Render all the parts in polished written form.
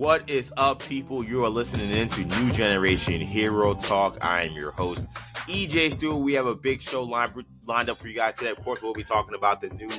What is up, people? You are listening into New Generation Hero Talk. I am your host, EJ Stewart. We have a big show lined up for you guys today. Of course, we'll be talking about the new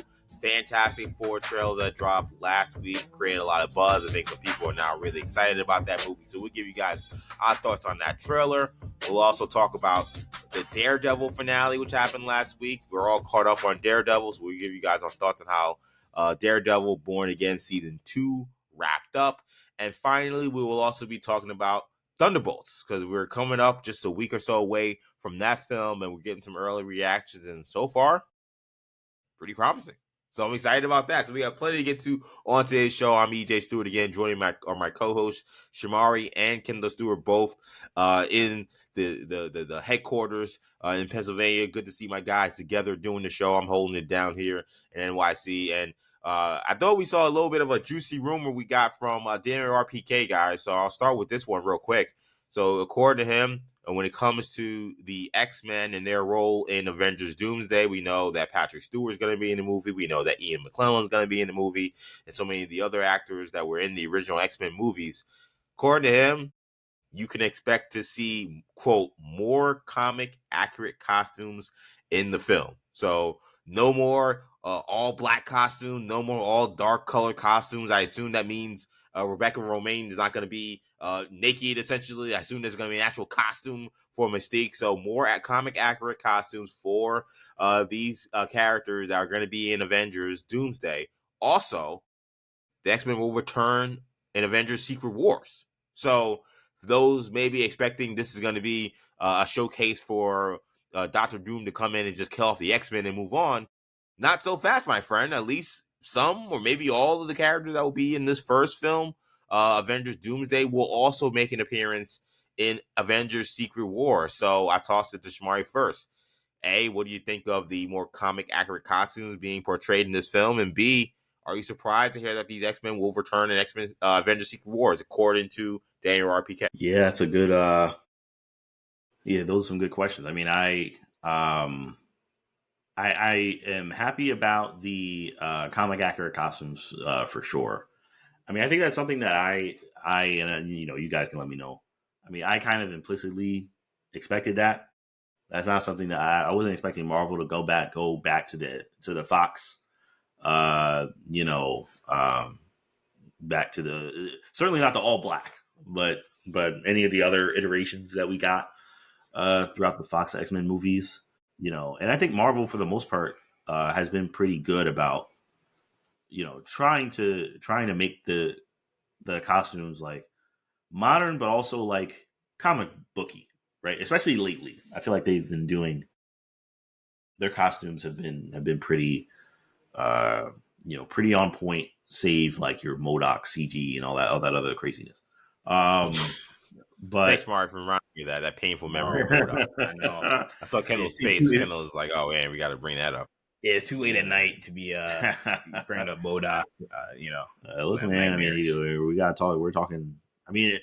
Fantastic Four trailer that dropped last week. Created a lot of buzz. I think some people are now really excited about that movie. So we'll give you guys our thoughts on that trailer. We'll also talk about the Daredevil finale, which happened last week. We're all caught up on Daredevil, so we'll give you guys our thoughts on how Daredevil Born Again Season 2 wrapped up. And finally, we will also be talking about Thunderbolts, because we're coming up just a week or so away from that film, and we're getting some early reactions, and so far, pretty promising. So I'm excited about that. So we have plenty to get to on today's show. I'm EJ Stewart again, joining my co-hosts Shamari and Kendall Stewart, both in the headquarters in Pennsylvania. Good to see my guys together doing the show. I'm holding it down here in NYC, and I thought we saw a little bit of a juicy rumor we got from Daniel RPK, guys. So I'll start with this one real quick. So according to him, when it comes to the X-Men and their role in Avengers Doomsday, we know that Patrick Stewart is going to be in the movie. We know that Ian McKellen is going to be in the movie, and so many of the other actors that were in the original X-Men movies. According to him, you can expect to see, quote, more comic accurate costumes in the film. So no more all black costume, no more all dark colored costumes. I assume that means Rebecca Romaine is not going to be naked, essentially. I assume there's going to be an actual costume for Mystique. So more comic accurate costumes for these characters that are going to be in Avengers Doomsday. Also, the X-Men will return in Avengers Secret Wars. So those maybe expecting this is going to be a showcase for Dr. Doom to come in and just kill off the X-Men and move on. Not so fast, my friend. At least some or maybe all of the characters that will be in this first film, Avengers Doomsday, will also make an appearance in Avengers Secret War. So I tossed it to Shamari first. A, what do you think of the more comic accurate costumes being portrayed in this film? And B, are you surprised to hear that these X-Men will return in X-Men Avengers Secret Wars, according to Daniel RPK? Yeah, that's a good those are some good questions. I mean, I am happy about the comic accurate costumes for sure. I mean, I think that's something that I and you guys can let me know. I mean, I kind of implicitly expected that. That's not something that I wasn't expecting Marvel to go back to the Fox, back to the certainly not the all black, but any of the other iterations that we got throughout the Fox X-Men movies, and I think Marvel for the most part has been pretty good about trying to make the costumes like modern, but also like comic booky, right? Especially lately, I feel like they've been doing their costumes have been pretty pretty on point. Save like your MODOK CG and all that other craziness. But thanks, Mark, for reminding me that painful memory of MODOK. I know. I saw Kendall's face. Kendall was like, "Oh man, we got to bring that up." Yeah, it's too late at night to be bringing up MODOK. Look, man. I mean, we gotta talk. We're talking. I mean,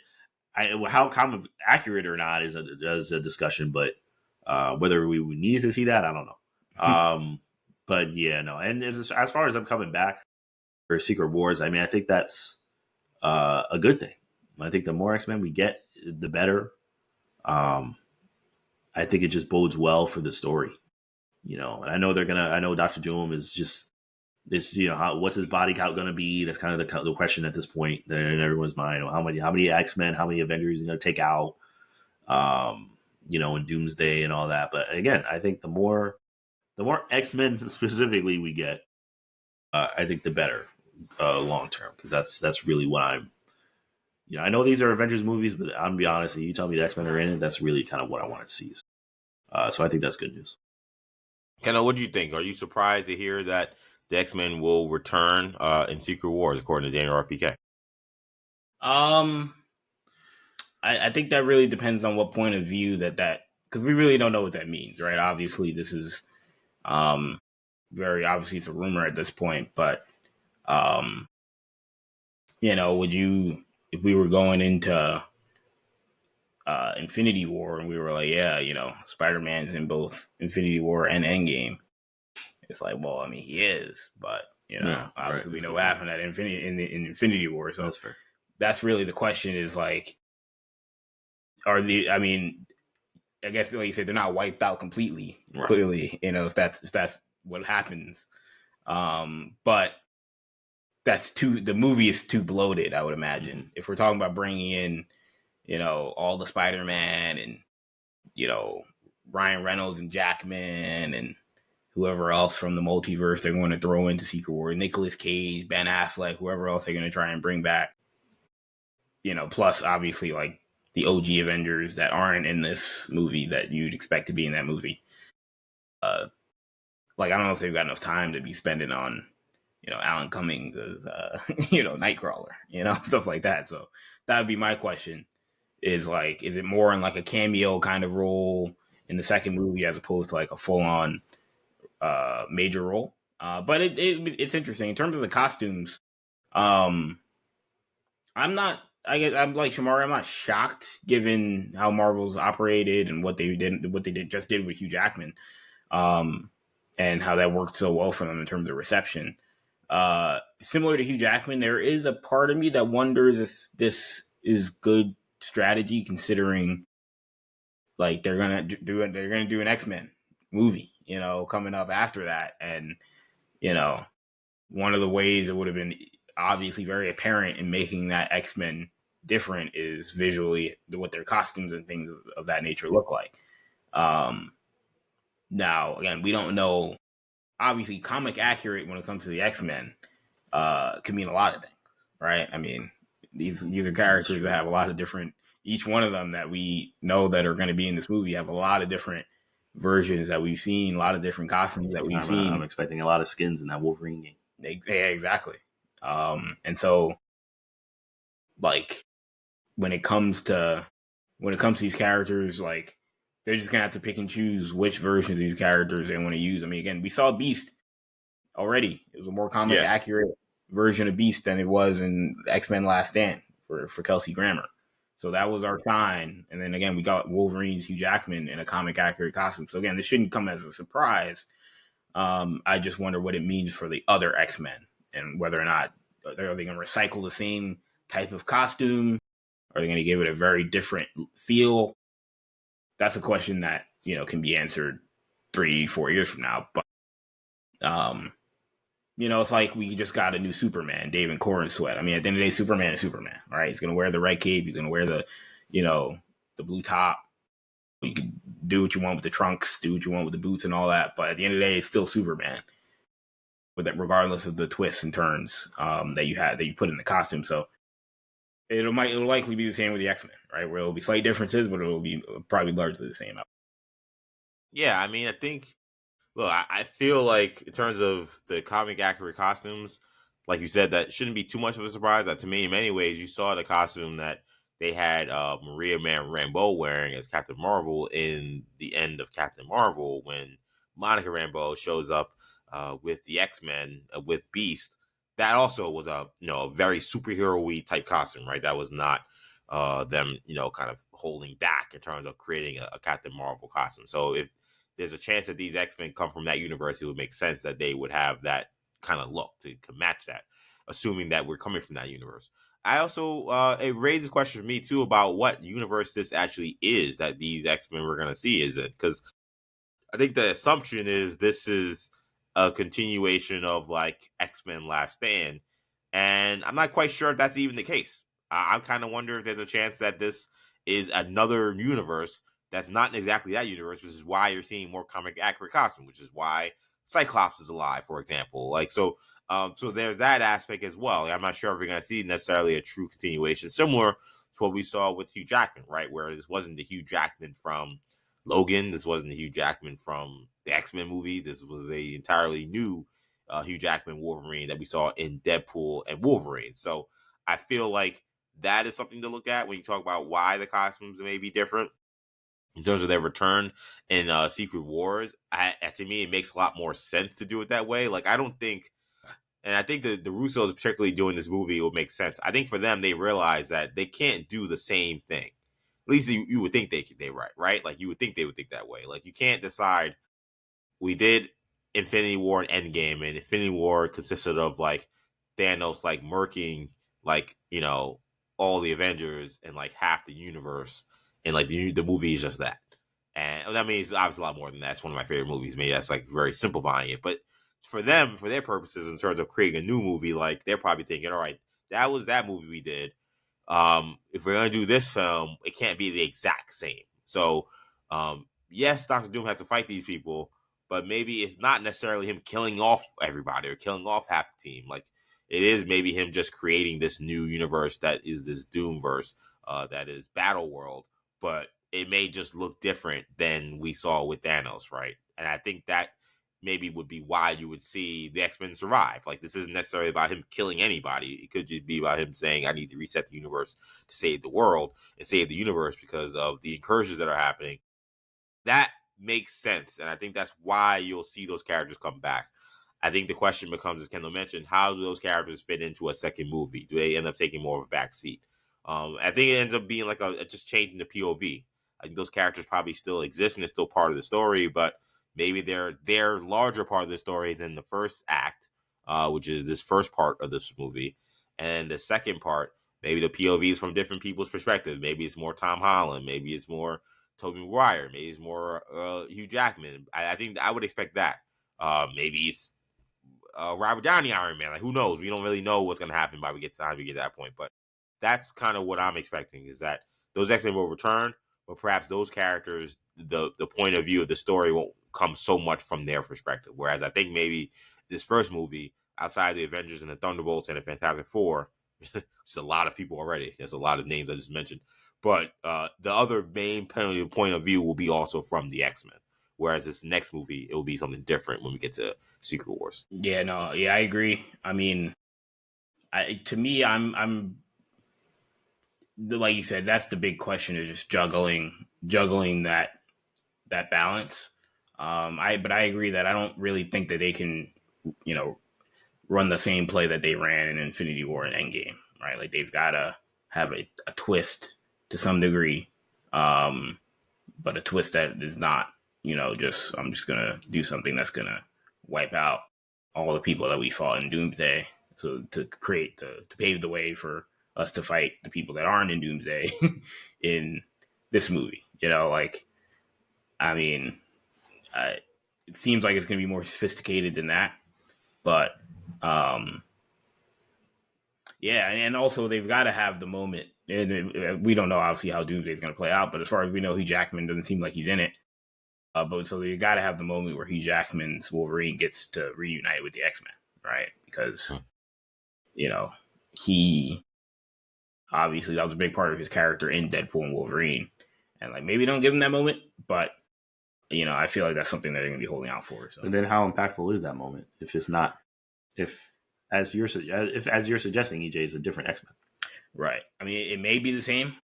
how comic accurate or not is a discussion, but whether we need to see that, I don't know. But yeah, no. And as far as them coming back for Secret Wars, I mean, I think that's a good thing. I think the more X-Men we get, the better. I think it just bodes well for the story. And I know I know Dr. Doom is just this, what's his body count going to be? That's kind of the question at this point in everyone's mind. How many X-Men, how many Avengers is going to take out, in Doomsday and all that. But again, I think the more X-Men specifically we get, I think the better long term, because that's really what I'm. I know these are Avengers movies, but I'm gonna be honest. If you tell me the X-Men are in it, that's really kind of what I want to see. So I think that's good news. Kendall, what do you think? Are you surprised to hear that the X-Men will return in Secret Wars, according to Daniel RPK? I think that really depends on what point of view that because we really don't know what that means, right? Obviously, this is very obviously it's a rumor at this point, but would you, if we were going into Infinity War and we were like, Spider-Man's in both Infinity War and Endgame, it's like, well, I mean, he is, but obviously we know what happened at in Infinity War, so that's fair. that's really the question is like, I guess like you said, they're not wiped out completely, Right. clearly, if that's what happens. But the movie is too bloated, I would imagine. If we're talking about bringing in, all the Spider-Man and, Ryan Reynolds and Jackman and whoever else from the multiverse they're going to throw into Secret War, Nicolas Cage, Ben Affleck, whoever else they're going to try and bring back, plus obviously like the OG Avengers that aren't in this movie that you'd expect to be in that movie. Like, I don't know if they've got enough time to be spending on, Alan Cummings, Nightcrawler, stuff like that. So that would be my question is like, is it more in like a cameo kind of role in the second movie as opposed to like a full on major role? But it's interesting in terms of the costumes. I'm like Shamari. I'm not shocked given how Marvel's operated and what they did with Hugh Jackman, and how that worked so well for them in terms of reception. Similar to Hugh Jackman, there is a part of me that wonders if this is good strategy, considering like they're gonna do an X-Men movie, coming up after that, and one of the ways it would have been obviously very apparent in making that X-Men different is visually what their costumes and things of that nature look like. Now, again, we don't know. Obviously, comic accurate when it comes to the X-Men can mean a lot of things, right? I mean, these are characters that have a lot of different. Each one of them that we know that are going to be in this movie have a lot of different versions that we've seen, a lot of different costumes that we've seen. I'm expecting a lot of skins in that Wolverine game. Yeah, exactly. And so, like, when it comes to these characters, like, they're just gonna have to pick and choose which versions of these characters they want to use. I mean, again, we saw Beast already. It was a more comic accurate version of Beast than it was in X-Men Last Stand for Kelsey Grammer. So that was our sign. And then again, we got Wolverine's Hugh Jackman in a comic accurate costume. So again, this shouldn't come as a surprise. I just wonder what it means for the other X-Men and whether or not are they going to recycle the same type of costume? Are they going to give it a very different feel? That's a question that, can be answered 3-4 years from now. But, it's like we just got a new Superman, David Corn Sweat. I mean, at the end of the day, Superman is Superman, right? He's going to wear the red cape. He's going to wear the, the blue top. You can do what you want with the trunks, do what you want with the boots and all that. But at the end of the day, it's still Superman, with that, regardless of the twists and turns that you put in the costume. So it'll likely be the same with the X-Men, right? Where it'll be slight differences, but it'll be probably largely the same. Yeah, I mean, I feel like in terms of the comic accurate costumes, like you said, that shouldn't be too much of a surprise. That to me, in many ways, you saw the costume that they had Maria Rambeau wearing as Captain Marvel in the end of Captain Marvel when Monica Rambeau shows up with the X-Men with Beast. That also was a very superhero-y type costume, right? That was not them kind of holding back in terms of creating a Captain Marvel costume. So if there's a chance that these X-Men come from that universe, it would make sense that they would have that kind of look to match that, assuming that we're coming from that universe. I also, it raises questions for me too about what universe this actually is that these X-Men we're going to see. Is it? Because I think the assumption is this is a continuation of like X-Men Last Stand. And I'm not quite sure if that's even the case. I kind of wonder if there's a chance that this is another universe that's not exactly that universe, which is why you're seeing more comic accurate costume, which is why Cyclops is alive, for example. Like, so there's that aspect as well. I'm not sure if we're going to see necessarily a true continuation, similar to what we saw with Hugh Jackman, right? Where this wasn't the Hugh Jackman from Logan. This wasn't the Hugh Jackman from the X-Men movie. This was a entirely new Hugh Jackman Wolverine that we saw in Deadpool and Wolverine. So I feel like that is something to look at when you talk about why the costumes may be different in terms of their return in Secret Wars. To me, it makes a lot more sense to do it that way. Like, I don't think, and I think the Russos particularly doing this movie will make sense. I think for them, they realize that they can't do the same thing. At least you would think they right? Like, you would think they would think that way. Like, you can't decide, we did Infinity War and Endgame, and Infinity War consisted of, like, Thanos, like, murking, like, all the Avengers and like half the universe, and like the movie is just that. And I mean, it's obviously a lot more than that. It's one of my favorite movies. Maybe that's like very simplifying it, but for them, for their purposes, in terms of creating a new movie, like they're probably thinking, all right, that was that movie we did. If we're gonna do this film, it can't be the exact same. So, yes, Doctor Doom has to fight these people, but maybe it's not necessarily him killing off everybody or killing off half the team. Like it is maybe him just creating this new universe that is this Doomverse, that is Battle World, but it may just look different than we saw with Thanos, right? And I think that maybe would be why you would see the X-Men survive. Like this isn't necessarily about him killing anybody. It could just be about him saying, I need to reset the universe to save the world and save the universe because of the incursions that are happening. That makes sense. And I think that's why you'll see those characters come back. I think the question becomes, as Kendall mentioned, how do those characters fit into a second movie? Do they end up taking more of a back seat? I think it ends up being like just changing the POV. I think those characters probably still exist and it's still part of the story, but maybe they're larger part of the story than the first act, which is this first part of this movie. And the second part, maybe the POV is from different people's perspective. Maybe it's more Tom Holland. Maybe it's more Tobey Maguire. Maybe it's more Hugh Jackman. I think I would expect that. Maybe it's Robert Downey Iron Man. Like who knows? We don't really know what's gonna happen by we get to time we get to that point. But that's kind of what I'm expecting is that those X-Men will return, but perhaps those characters, the point of view of the story won't come so much from their perspective. Whereas I think maybe this first movie, outside the Avengers and the Thunderbolts and the Fantastic Four, it's a lot of people already. There's a lot of names I just mentioned. But the other main point of view will be also from the X-Men. Whereas this next movie, it will be something different when we get to Secret Wars. Yeah, no, yeah, I agree. I mean, to me, I'm like you said, that's the big question is just juggling that balance. But I agree that I don't really think that they can, run the same play that they ran in Infinity War and Endgame, right? Like they've got to have a twist to some degree, but a twist that is not, I'm just gonna do something that's gonna wipe out all the people that we fought in Doomsday. So to pave the way for us to fight the people that aren't in Doomsday in this movie, I mean, it seems like it's going to be more sophisticated than that, but yeah, and also they've got to have the moment, and we don't know obviously how Doomsday is going to play out, but as far as we know, Hugh Jackman doesn't seem like he's in it. But so you got to have the moment where Hugh Jackman's Wolverine gets to reunite with the X-Men, right? Because he obviously that was a big part of his character in Deadpool and Wolverine, and like maybe don't give him that moment, but I feel like that's something that they're going to be holding out for. So. And then how impactful is that moment if it's not, as you're suggesting, EJ is a different X-Men, right? I mean, it may be the same.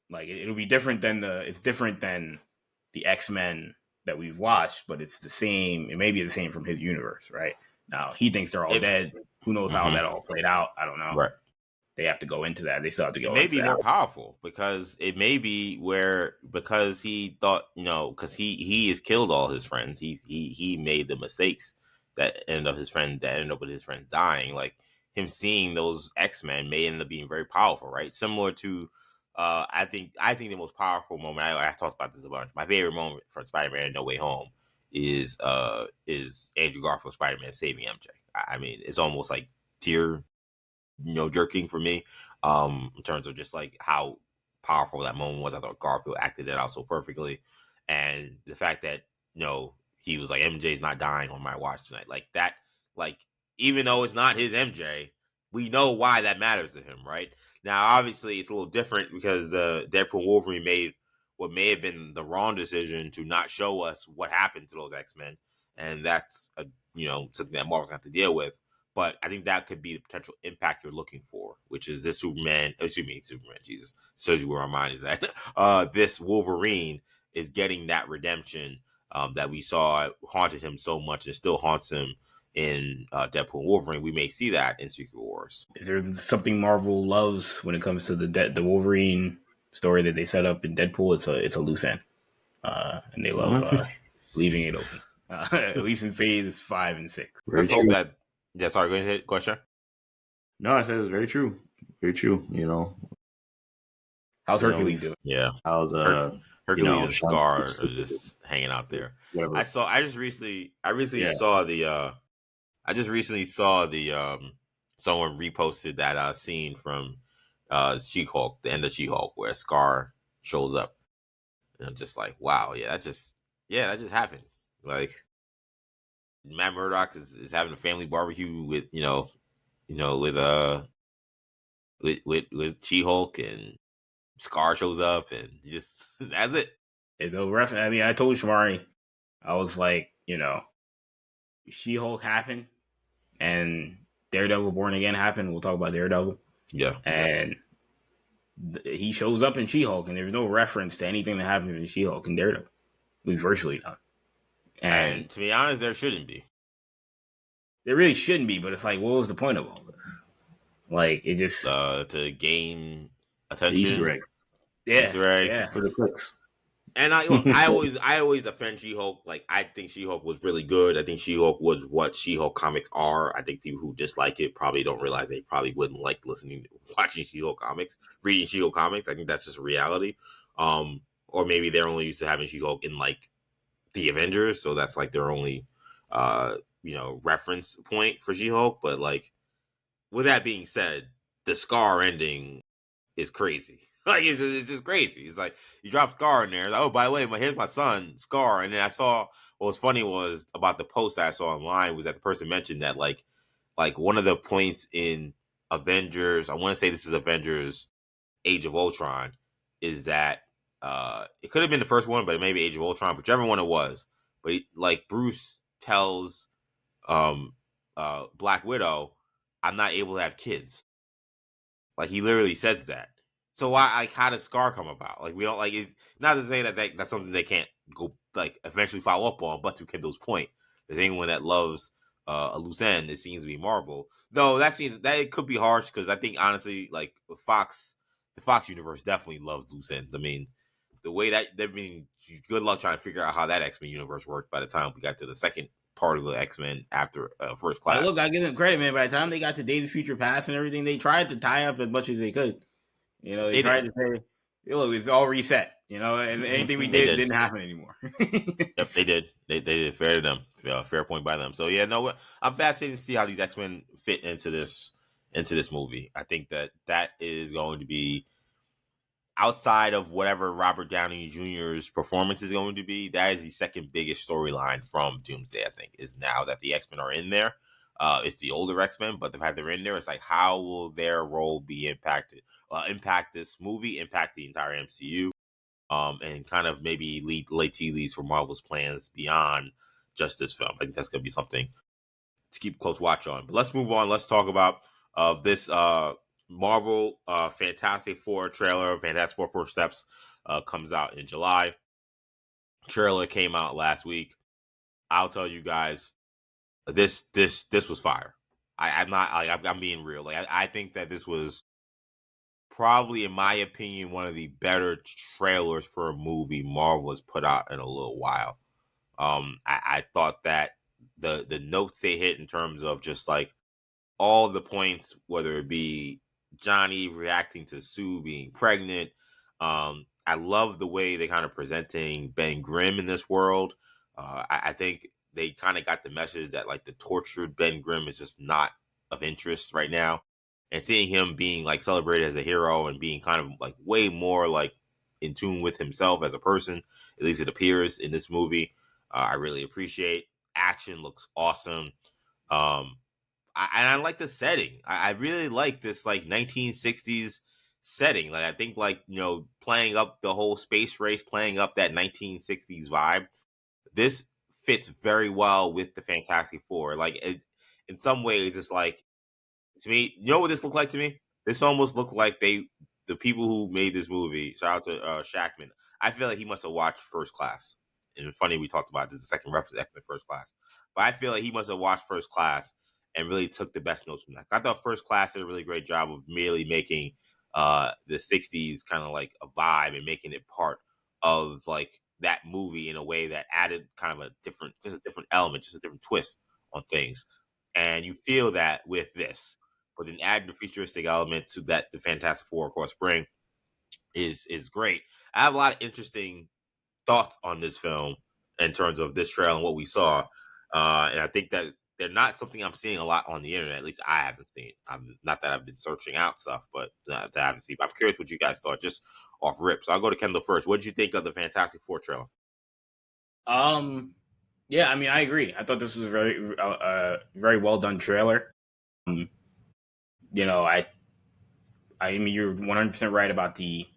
Like it'll be different than it's different than the X-Men that we've watched, but it's the same. It may be the same from his universe, right? Now he thinks they're all dead. Who knows how that all played out? I don't know. Right. They have to go into that. They still have to go. It may be more powerful because it may be because he thought because he has killed all his friends. He made the mistakes that ended up with his friends dying. Like him seeing those X-Men may end up being very powerful, right? Similar to I think the most powerful moment I've talked about this a bunch. My favorite moment from Spider-Man No Way Home is Andrew Garfield Spider-Man saving MJ. I mean, it's almost like tear jerking for me in terms of just like how powerful that moment was. I thought Garfield acted it out so perfectly, and the fact that he was like, MJ's not dying on my watch tonight, like that, like even though it's not his MJ, we know why that matters to him, right? Now obviously it's a little different because the Deadpool Wolverine made what may have been the wrong decision to not show us what happened to those X-Men, and that's something that Marvel's going to have to deal with. But I think that could be the potential impact you're looking for, which is this Superman, Jesus, shows you where my mind is at. This Wolverine is getting that redemption that we saw haunted him so much and still haunts him in Deadpool and Wolverine. We may see that in Secret Wars. If there's something Marvel loves when it comes to the Wolverine story that they set up in Deadpool, it's a loose end. And they love leaving it open. At least in phase 5 and 6. Let's hope that. Yeah, sorry, go ahead, question. No, I said it's very true. Very true. How's Hercules doing? Yeah. How's Hercules and Sean- Scar are just hanging out there. whatever. I recently saw the someone reposted that scene from She-Hulk, the end of She-Hulk, where Scar shows up. And I'm just like, wow, that just happened. Like Matt Murdock is having a family barbecue with with She-Hulk, and Scar shows up, and you just that's it. I mean, I told Shamari, I was like, She-Hulk happened, and Daredevil Born Again happened. We'll talk about Daredevil. Yeah. And he shows up in She-Hulk, and there's no reference to anything that happened in She-Hulk and Daredevil. It was virtually none. And to be honest, there shouldn't be. There really shouldn't be, but it's like, what was the point of all this? Like, it just to gain attention. Easter egg. Easter egg for the clicks. And I always defend She-Hulk. Like, I think She-Hulk was really good. I think She-Hulk was what She-Hulk comics are. I think people who dislike it probably don't realize they probably wouldn't like watching She-Hulk comics, reading She-Hulk comics. I think that's just a reality. Or maybe they're only used to having She-Hulk in like the Avengers, so that's like their only reference point for She-Hulk. But like, with that being said, the Scar ending is crazy. Like, it's just crazy. It's like you drop Scar in there. Like, oh, by the way, here's my son, Scar. And then I saw what was funny was about the post that I saw online was that the person mentioned that like one of the points in Avengers, I want to say this is Avengers Age of Ultron, is that it could have been the first one, but it may be Age of Ultron, whichever one it was. But like Bruce tells Black Widow, I'm not able to have kids. Like, he literally says that. So how does Scar come about? Like, we don't like it's not to say that that's something they can't go like eventually follow up on. But to Kendall's point, there's anyone that loves a loose end, it seems to be Marvel. Though that it could be harsh because I think honestly, like the Fox universe definitely loves loose ends. I mean, the way that good luck trying to figure out how that X-Men universe worked by the time we got to the second part of the X-Men after First Class. Look, I give them credit, man. By the time they got to Days of Future Past and everything, they tried to tie up as much as they could. They tried to say, look, it's all reset. And anything we did didn't happen anymore. Yep, they did. They did. Fair to them. Fair point by them. So yeah, no, I'm fascinated to see how these X-Men fit into this movie. I think that is going to be outside of whatever Robert Downey Jr.'s performance is going to be. That is the second biggest storyline from Doomsday. I think is now that the X-Men are in there. It's the older X-Men, but the fact they're in there, it's like, how will their role be impacted? Impact this movie, impact the entire MCU, and kind of maybe lay tea leaves for Marvel's plans beyond just this film. I think that's going to be something to keep a close watch on. But let's move on. Let's talk about this Marvel Fantastic Four trailer. Fantastic Four First Steps comes out in July. Trailer came out last week. I'll tell you guys, this was fire. I'm being real. Like, I think that this was probably, in my opinion, one of the better trailers for a movie Marvel has put out in a little while. I thought that the notes they hit in terms of just like all the points, whether it be Johnny reacting to Sue being pregnant. I love the way they kind of presenting Ben Grimm in this world. I think they kind of got the message that like the tortured Ben Grimm is just not of interest right now. And seeing him being like celebrated as a hero and being kind of like way more like in tune with himself as a person, at least it appears in this movie, I really appreciate. Action looks awesome. I like the setting. I really like this like 1960s setting. Like, I think like, playing up the whole space race, playing up that 1960s vibe. This fits very well with the Fantastic Four. Like, in some ways, it's like, to me, you know what this looked like to me? This almost looked like the people who made this movie, shout out to Shackman, I feel like he must have watched First Class. And it's funny we talked about this, the second reference to First Class. But I feel like he must have watched First Class and really took the best notes from that. I thought First Class did a really great job of merely making the 60s kind of like a vibe and making it part of like that movie in a way that added kind of a different element, just a different twist on things. And you feel that with this, but then add the futuristic element to that the Fantastic Four, of course, bring. is great. I have a lot of interesting thoughts on this film in terms of this trailer and what we saw, and I think that they're not something I'm seeing a lot on the internet. At least I haven't seen. I'm not that I've been searching out stuff, but that I haven't seen. But I'm curious what you guys thought just off rip. So I'll go to Kendall first. What did you think of the Fantastic Four trailer? Yeah, I mean, I agree. I thought this was a very well done trailer. You know, I mean, you're 100% right about the,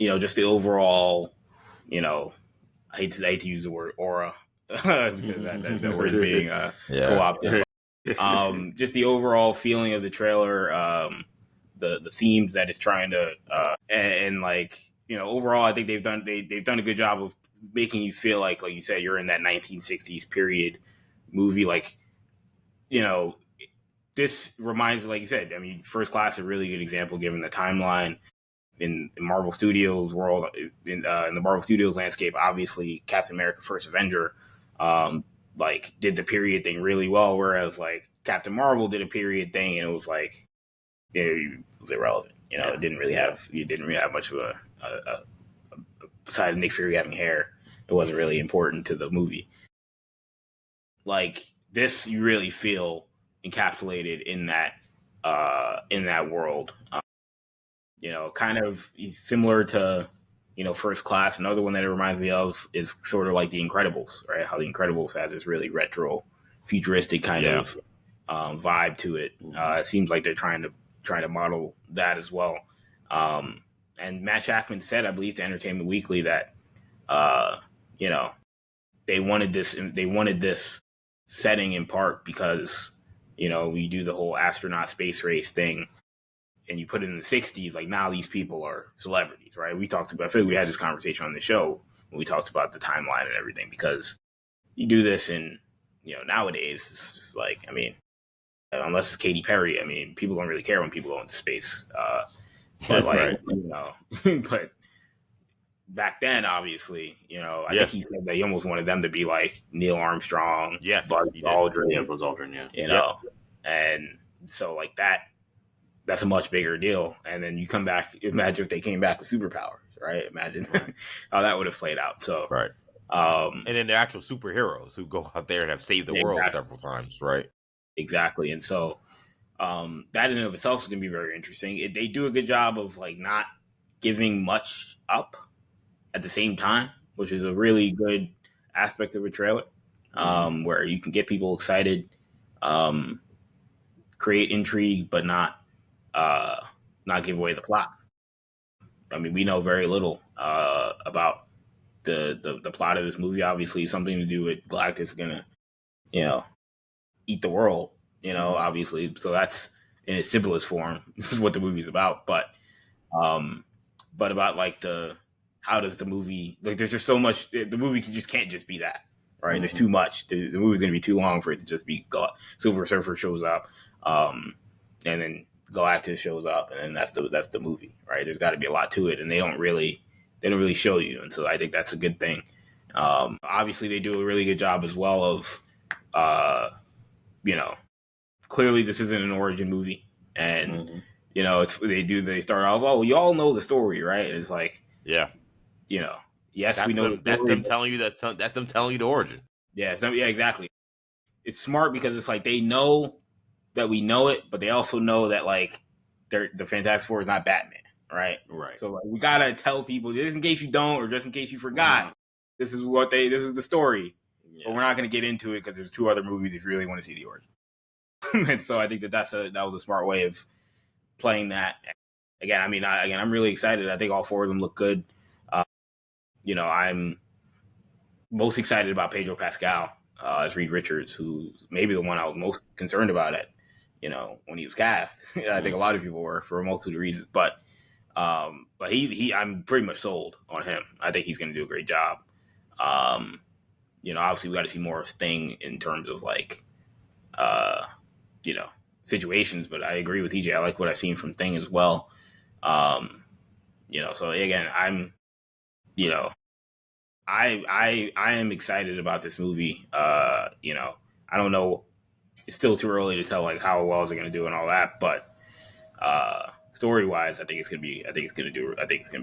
just the overall, I hate to use the word aura because that word is being co-opted. Just the overall feeling of the trailer, the themes that it's trying to, and like, overall, I think they've done a good job of making you feel like you said, you're in that 1960s period movie. Like, this reminds me, like you said, I mean, First Class is a really good example given the timeline in Marvel Studios world, in the Marvel Studios landscape. Obviously, Captain America: First Avenger, did the period thing really well, whereas like Captain Marvel did a period thing and it was like it was irrelevant. It didn't really have much of a besides Nick Fury having hair, it wasn't really important to the movie. Like this, you really feel encapsulated in that world. Kind of similar to First Class. Another one that it reminds me of is sort of like The Incredibles, right? How The Incredibles has this really retro, futuristic kind of vibe to it. It seems like they're trying to model that as well. And Matt Shackman said, I believe, to Entertainment Weekly that they wanted this setting in part because we do the whole astronaut space race thing and you put it in the 60s, like now these people are celebrities, right? I feel like we had this conversation on the show when we talked about the timeline and everything, because you do this in nowadays, it's just like, I mean, unless it's Katy Perry, I mean, people don't really care when people go into space. But like, but back then, obviously, I think he said that he almost wanted them to be like Neil Armstrong, Buzz Aldrin, Buzz Aldrin, and so like that's a much bigger deal. And then you come back, imagine if they came back with superpowers, right? Imagine how that would have played out. So and then the actual superheroes who go out there and have saved the world several times, right? Exactly. And so that in and of itself is going to be very interesting. They do a good job of like not giving much up at the same time, which is a really good aspect of a trailer, where you can get people excited, create intrigue, but not give away the plot. I mean, we know very little about the plot of this movie. Obviously, something to do with Galactus gonna, eat the world. Obviously, so that's in its simplest form. This is what the movie's about. But about like how does the movie, like? There's just so much. The movie just can't just be that, right? There's too much. The movie's gonna be too long for it to just be Silver Surfer shows up, and then Galactus shows up, and then that's the movie, right? There's got to be a lot to it, and they don't really show you, and so I think that's a good thing. Obviously, they do a really good job as well of, clearly this isn't an origin movie, and they start off, oh, you all know the story, right? It's like, yes, we know that's them telling you that's them telling you the origin. Yeah, exactly. It's smart because it's like they know that we know it, but they also know that like the Fantastic Four is not Batman, right? Right. So like, we gotta tell people just in case you don't, or just in case you forgot. This is the story, but we're not gonna get into it because there's 2 other movies if you really want to see the origin. And so I think that was a smart way of playing that. Again, I mean, I'm really excited. I think all 4 of them look good. I'm most excited about Pedro Pascal as Reed Richards, who's maybe the one I was most concerned about when he was cast. I think a lot of people were for a multitude of reasons, but he I'm pretty much sold on him. I think he's going to do a great job. Obviously we got to see more of Thing in terms of like, situations, but I agree with EJ. I like what I've seen from Thing as well. So again, I'm, I am excited about this movie. I don't know. It's still too early to tell like how well is it going to do and all that, but story wise, I think it's gonna be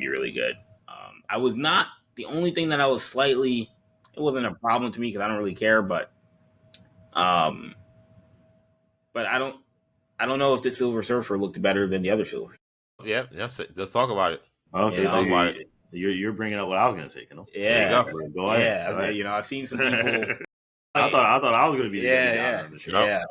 really good. I was not the only thing that I was slightly. It wasn't a problem to me because I don't really care, um, but I don't know if the Silver Surfer looked better than the other Silver. Yeah, let's talk about it. Okay, Let's so talk about it. you're bringing up what I was going to say, Kano. Yeah, There you Go ahead. yeah. Go ahead. I've seen some people. I thought I was going to be the good guy on the show. Yeah.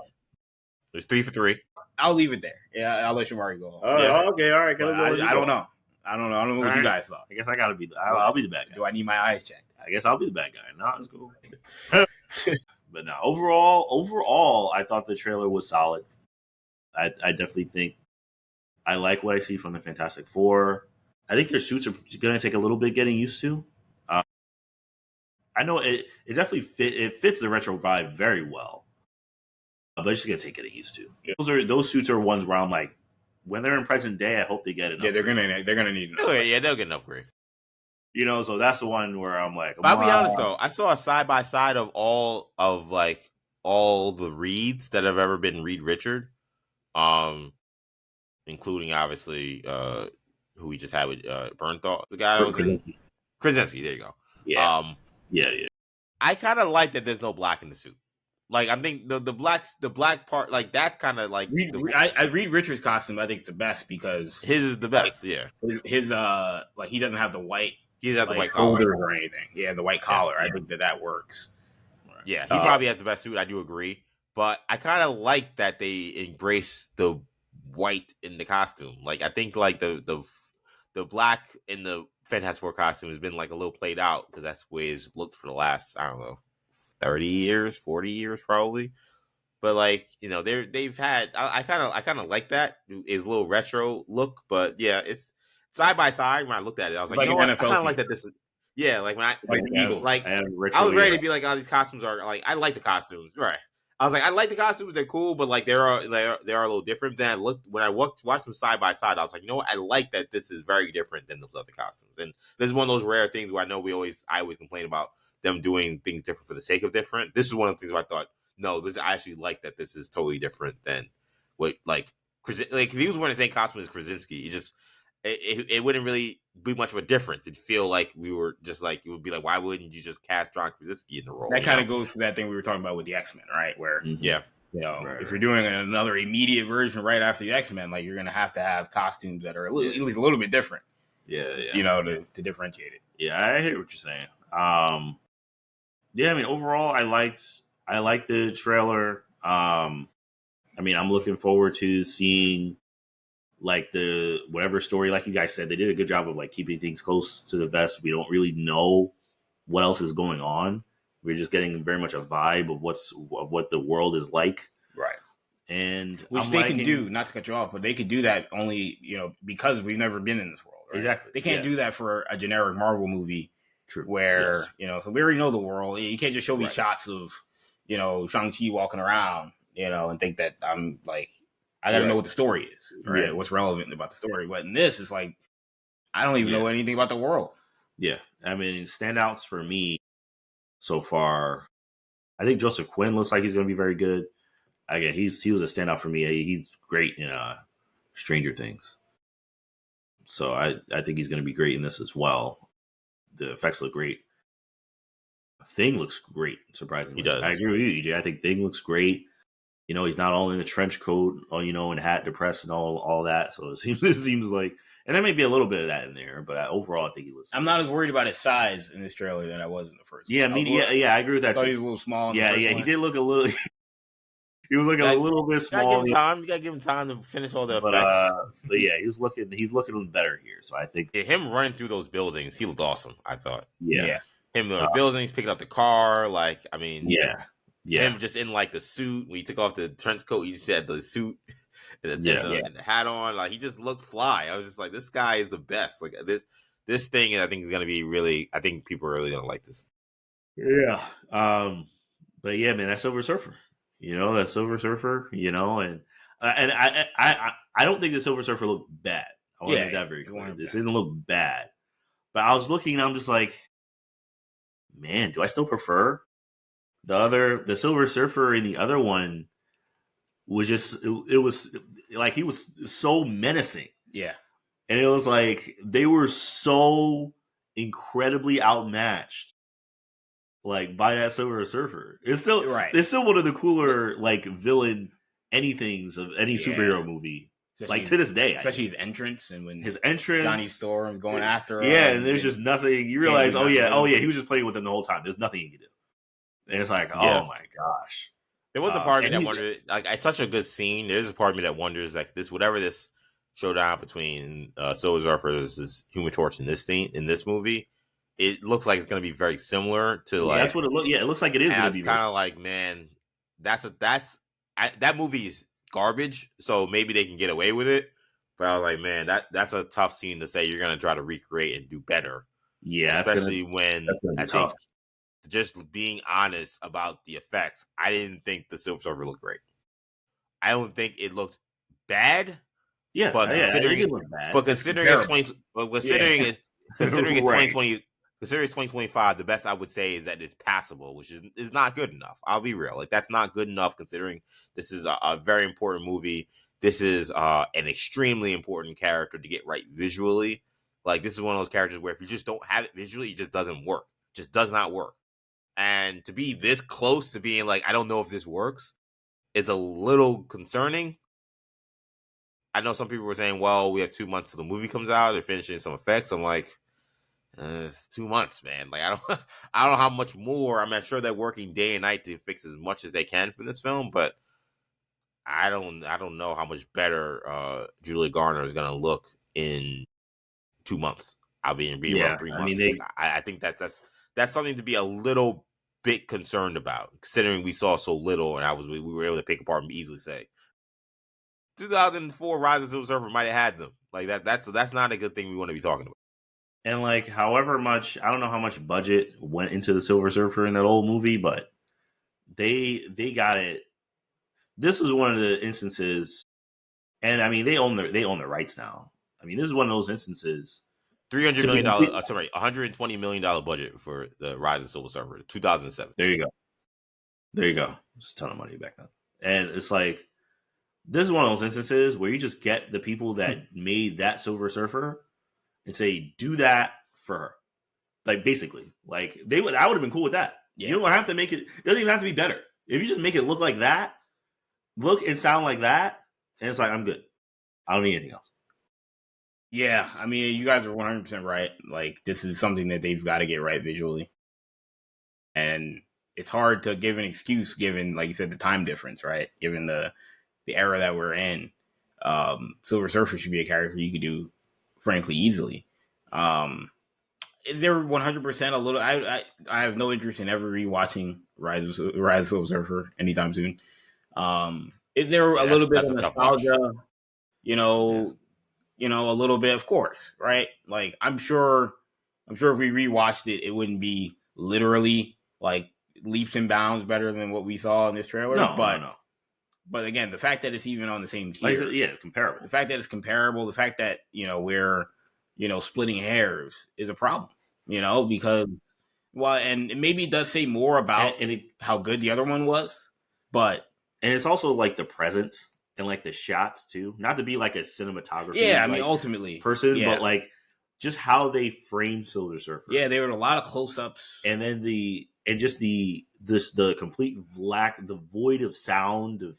There's 3 for 3. I'll leave it there. Yeah, I'll let Shamari go. Okay, all right. But I don't know. I don't know what you guys thought. I guess I got to be. I'll be the bad guy. Do I need my eyes checked? I guess I'll be the bad guy. No, it's cool. But no, overall, I thought the trailer was solid. I definitely think I like what I see from the Fantastic Four. I think their suits are going to take a little bit getting used to. I know it definitely fits the retro vibe very well, but it's just going to take getting used to. Yeah. Those suits are ones where I'm like, when they're in present day, I hope they get it. Yeah, they're gonna need. Yeah, they'll get an upgrade. So that's the one where I'm like, but I'll be honest though, I saw a side by side of all the Reeds that have ever been Reed Richard, including obviously who we just had with Bernthal, the guy that was in Krasinski. There you go. Yeah. Yeah. I kind of like that there's no black in the suit. Like, I think the black part, like, that's kind of like I Reed Richards' costume. I think it's the best because his is the best. Like, his like he doesn't have the white. He doesn't have the white collar or anything. Yeah, the white collar. Yeah. I think that works. Yeah, he probably has the best suit. I do agree, but I kind of like that they embrace the white in the costume. Like, I think like the black in the Fantastic Four costume has been like a little played out because that's the way it's looked for the last 30 years, 40 years probably. But like, they've had I kind of like that. It's a little retro look, but yeah, it's side by side. When I looked at it, I was like, I kind of like that this is like when I was ready to be like, oh, these costumes are like, I like the costumes, right? I was like, I like the costumes, they're cool, but like they are a little different. Then I watched them side by side, I was like, you know what? I like that this is very different than those other costumes. And this is one of those rare things where I know I always complain about them doing things different for the sake of different. This is one of the things where I thought, no, I actually like that this is totally different than what like if he was wearing the same costume as Krasinski, it wouldn't really be much of a difference. It'd feel like we were just like, it would be like, why wouldn't you just cast John Krasinski in the role? That kind of goes to that thing we were talking about with the X-Men, right? Where if you're doing another immediate version right after the X-Men, like you're gonna have to have costumes that are at least a little bit different. Yeah. To differentiate it. Yeah, I hear what you're saying. I mean, overall, I liked the trailer. I mean, I'm looking forward to seeing like the whatever story, like you guys said, they did a good job of like keeping things close to the vest. We don't really know what else is going on. We're just getting very much a vibe of what the world is like. Right. And which they can do, not to cut you off, but they could do that only, because we've never been in this world. Right? Exactly. They can't do that for a generic Marvel movie. True. Where, so we already know the world. You can't just show me shots of, Shang-Chi walking around, and think that I'm like, I got to know what the story is, right? Yeah. What's relevant about the story. But in this, it's like, I don't even know anything about the world. Yeah. I mean, standouts for me so far, I think Joseph Quinn looks like he's going to be very good. Again, he was a standout for me. He's great in Stranger Things. So I think he's going to be great in this as well. The effects look great. Thing looks great, surprisingly. He does. I agree with you, EJ. I think Thing looks great. He's not all in the trench coat, or, and hat depressed and all that. So it seems like, and there may be a little bit of that in there, but overall, I think he looks. I'm not as worried about his size in this trailer than I was in the first. Yeah, I agree with that. I thought he was a little small. Yeah, he did look a little. He was looking a little bit small. You gotta give him time to finish all the effects. But yeah, he's looking better here. So I think him running through those buildings, he looked awesome. I thought. Yeah. Him in the buildings, picking up the car, like I mean, yeah. Him just in like the suit when he took off the trench coat, he just had the suit and the hat on, like he just looked fly. I was just like, this guy is the best. Like this thing, I think is gonna be really. I think people are really gonna like this. Yeah. But yeah, man, that Silver Surfer. That Silver Surfer. And I don't think the Silver Surfer looked bad. I want to make that very clear. This didn't look bad. But I was looking and I'm just like, man, do I still prefer the Silver Surfer in the other one was just, it was like he was so menacing. Yeah. And it was like they were so incredibly outmatched, like by that Silver Surfer. It's still one of the cooler like villain anythings of any superhero movie. Especially to this day, especially his entrance and when his entrance, Johnny Storm going after him, and there's just nothing. You realize, oh yeah, he was just playing with him the whole time. There's nothing he could do, and it's like, oh my gosh. There was a part of me that wondered, like, it's such a good scene. There's a part of me that wonders, like, whatever this showdown between Silver Surfer versus Human Torch in this movie, it looks like it's going to be very similar to like. That's what it looks. Yeah, it looks like it is. It's kind of like, man, that movie is garbage. So maybe they can get away with it. But I was like, man, that's a tough scene to say you're going to try to recreate and do better. Yeah, especially when I think. Just being honest about the effects, I didn't think the Silver Surfer looked great. I don't think it looked bad. Yeah, but considering it looked bad. But considering it's 2025, the best I would say is that it's passable, which is not good enough. I'll be real, like that's not good enough considering this is a very important movie. This is an extremely important character to get right visually. Like this is one of those characters where if you just don't have it visually, it just doesn't work. Just does not work. And to be this close to being like, I don't know if this works, is a little concerning. I know some people were saying, well, we have 2 months till the movie comes out. They're finishing some effects. I'm like, it's 2 months, man. Like, I don't know how much more. I'm sure they're working day and night to fix as much as they can for this film, but I don't know how much better Julia Garner is going to look in 2 months. I'll be in around 3 months. I think that's something to be a little bit concerned about, considering we saw so little, and we were able to pick apart and easily say 2004 Rise of Silver Surfer might have had them. Like that's not a good thing we want to be talking about. And like, however much, I don't know how much budget went into the Silver Surfer in that old movie, but they got it. This is one of the instances, and I mean they own the rights now. I mean, this is one of those instances. $300 million, $120 million budget for the Rise of Silver Surfer, 2007. There you go. It's a ton of money back then. And it's like, this is one of those instances where you just get the people that made that Silver Surfer and say, do that for her. Like, basically. Like, I would have been cool with that. Yeah. You don't have to make it doesn't even have to be better. If you just make it look like that, look and sound like that, and it's like, I'm good. I don't need anything else. Yeah, I mean, you guys are 100% right. Like, this is something that they've got to get right visually. And it's hard to give an excuse given, like you said, the time difference, right? Given the era that we're in. Silver Surfer should be a character you could do, frankly, easily. Is there 100% a little... I have no interest in ever rewatching Rise of Silver Surfer anytime soon. Is there a little bit of nostalgia, a little bit, of course, right? Like, I'm sure if we rewatched it, it wouldn't be literally like leaps and bounds better than what we saw in this trailer. No. But again, the fact that it's even on the same tier, it's comparable. The fact that it's comparable, the fact that we're splitting hairs is a problem. Because and maybe it does say more about how good the other one was, and it's also like the presence. And like the shots too, not to be like a cinematography. Yeah, I mean, ultimately person, but like just how they framed Silver Surfer. Yeah, there were a lot of close-ups, and then the complete the void of sound of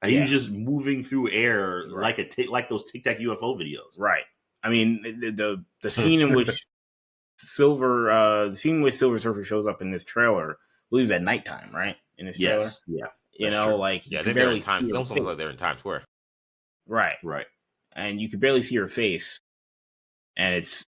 he was just moving through air like like those Tic Tac UFO videos. Right. I mean, the scene in which Silver Surfer shows up in this trailer, I believe it's at nighttime, right? In this trailer, yeah. They're in Times. It's almost like they're in Times Square. Right. And you could barely see her face, and it's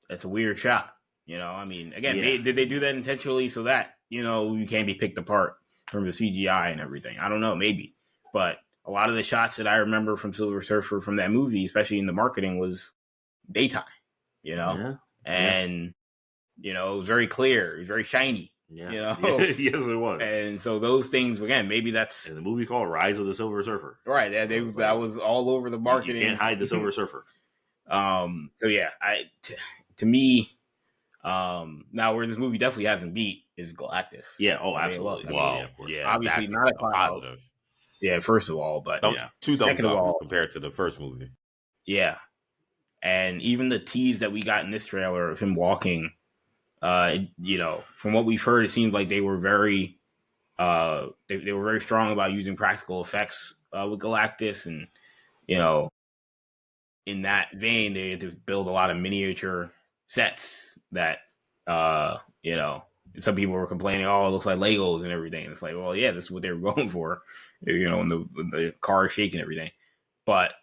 a weird shot. I mean, again, did they do that intentionally so that you can't be picked apart from the CGI and everything? I don't know, maybe, but a lot of the shots that I remember from Silver Surfer from that movie, especially in the marketing, was daytime. And it was very clear, it was very shiny. Yes. Yes, it was. And so those things, again, maybe that's... in the movie called Rise of the Silver Surfer. Right. That was all over the marketing. You can't hide the Silver Surfer. So, yeah, to me, now where this movie definitely hasn't beat is Galactus. Yeah, absolutely. Obviously not a positive. Yeah, first of all, but two thumbs up compared to the first movie. Yeah. And even the tease that we got in this trailer of him walking, you know, from what we've heard, it seems like they were very, they were very strong about using practical effects with Galactus, and you know, in that vein, they had to build a lot of miniature sets that, you know, some people were complaining, oh, it looks like Legos and everything. And it's like, well, yeah, this is what they were going for, you know, when the car is shaking and everything. But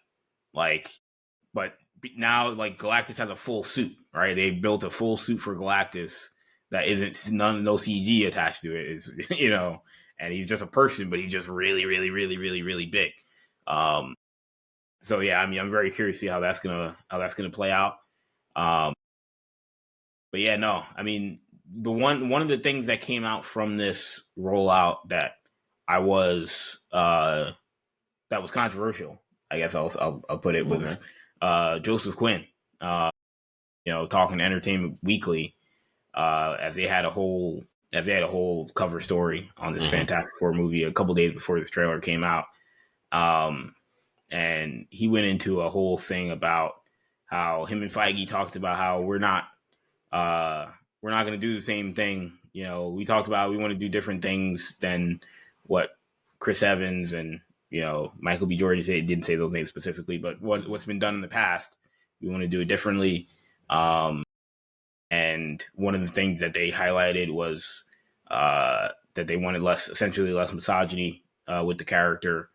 like, but now like Galactus has a full suit, right? They built a full suit for Galactus that isn't no CG attached to it. It's, you know, and he's just a person, but he's just really, really, really, really, really big. So yeah, I mean, I'm very curious to see how that's gonna play out. Um, but yeah, no, I mean, one of the things that came out from this rollout that I was that was controversial, I guess I'll put it, was Joseph Quinn. You know, talking to Entertainment Weekly, as they had a whole cover story on this Fantastic Four movie a couple days before this trailer came out. And he went into a whole thing about how him and Feige talked about how we're not going to do the same thing. You know, we talked about we want to do different things than what Chris Evans and, you know, Michael B. Jordan didn't say those names specifically, but what's been done in the past, we want to do it differently. And one of the things that they highlighted was that they wanted essentially less misogyny with the character.